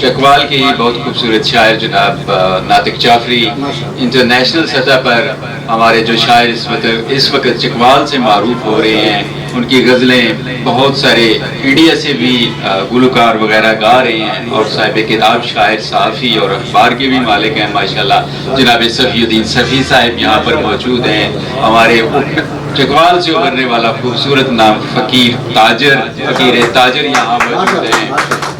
چکوال کے ہی بہت خوبصورت شاعر جناب ناطق جعفری انٹرنیشنل سطح پر ہمارے جو شاعر اس وقت چکوال سے معروف ہو رہے ہیں، ان کی غزلیں بہت سارے انڈیا سے بھی گلوکار وغیرہ گا رہے ہیں، اور صاحب کتاب شاعر صحافی اور اخبار کے بھی مالک ہیں ماشاءاللہ جناب صفی الدین صفی صاحب یہاں پر موجود ہیں۔ ہمارے چکوال سے ابھرنے والا خوبصورت نام فقیر تاجر یہاں موجود ہیں۔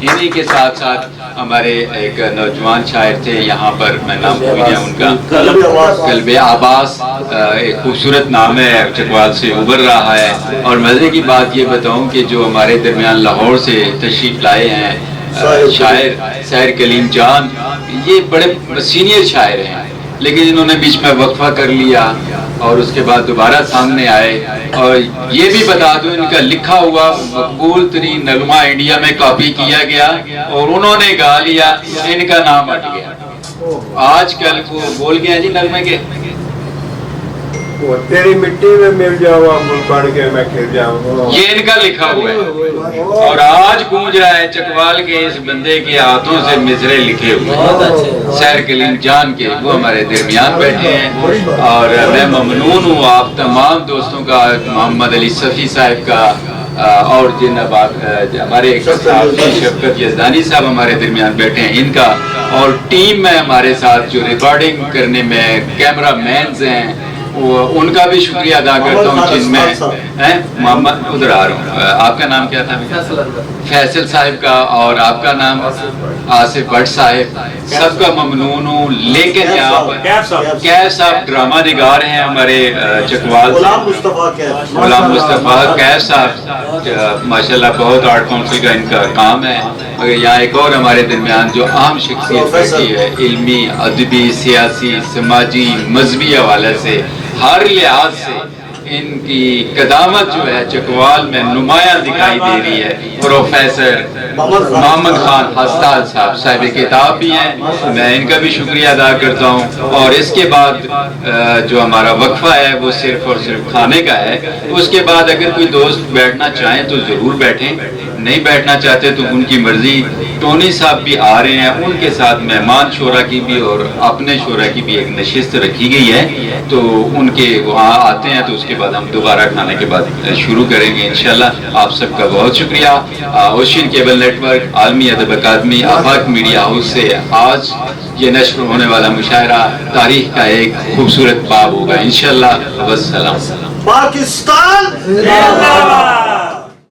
انہی کے ساتھ ساتھ ہمارے ایک نوجوان شاعر تھے یہاں پر، میں نام بھول گیا ان کا، قلب عباس، ایک خوبصورت نام ہے، چکوال سے ابھر رہا ہے۔ اور مزے کی بات یہ بتاؤں کہ جو ہمارے درمیان لاہور سے تشریف لائے ہیں شاعر سحر کلیم جان، یہ بڑے سینئر شاعر ہیں، لیکن انہوں نے بیچ میں وقفہ کر لیا اور اس کے بعد دوبارہ سامنے آئے۔ اور یہ بھی بتا دوں ان کا لکھا ہوا مقبول ترین نغمہ انڈیا میں کاپی کیا گیا اور انہوں نے گا لیا، ان کا نام ہٹ گیا۔ آج کل کو بول گیا جی نغمے کے تیری مٹی میں مل جاؤ بڑھ کے میں کھل جاؤں، یہ ان کا لکھا ہوا ہے، اور آج گونج رہا ہے چکوال کے اس بندے کے ہاتھوں سے مصرے لکھے ہوئے سحر کلیم جان کے، وہ ہمارے درمیان بیٹھے ہیں۔ اور میں ممنون ہوں آپ تمام دوستوں کا، محمد علی صفی صاحب کا، اور جناب ہمارے صحافی شفقت یزدانی صاحب ہمارے درمیان بیٹھے ہیں، ان کا، اور ٹیم میں ہمارے ساتھ جو ریکارڈنگ کرنے میں کیمرہ مینز ہیں ان کا بھی شکریہ ادا کرتا ہوں، جن میں محمد ادھر آ رہا ہوں، آپ کا نام کیا تھا؟ فیصل صاحب کا، اور آپ کا نام آصف بٹ صاحب، سب کا ممنون ہوں۔ لیکن یہاں پر کیف صاحب ڈرامہ نگار ہیں ہمارے چکوال، غلام مصطفیٰ کیف صاحب ماشاءاللہ بہت آرٹ کونسل کا ان کا کام ہے، مگر یہاں ایک اور ہمارے درمیان جو عام شخصیت بیٹھی ہے، علمی، ادبی، سیاسی، سماجی، مذہبی حوالے سے ہر لحاظ سے ان کی قدامت جو ہے چکوال میں نمایاں دکھائی دے رہی ہے۔ پروفیسر محمد خان ہستال صاحب صاحب کتاب بھی ہیں، میں ان کا بھی شکریہ ادا کرتا ہوں۔ اور اس کے بعد جو ہمارا وقفہ ہے وہ صرف اور صرف کھانے کا ہے، اس کے بعد اگر کوئی دوست بیٹھنا چاہیں تو ضرور بیٹھیں، نہیں بیٹھنا چاہتے تو ان کی مرضی۔ ٹونی صاحب بھی آ رہے ہیں، ان کے ساتھ مہمان شورا کی بھی اور اپنے شورا کی بھی ایک نشست رکھی گئی ہے، تو ان کے وہاں آتے ہیں، تو اس کے بعد ہم دوبارہ کھانے کے بعد شروع کریں گے انشاءاللہ۔ آپ سب کا بہت شکریہ۔ اوشین کیبل نیٹ ورک، عالمی ادب اکادمی، آفاق میڈیا ہاؤس سے آج یہ نشر ہونے والا مشاعرہ تاریخ کا ایک خوبصورت باب ہوگا انشاءاللہ۔ والسلام۔ پاکستان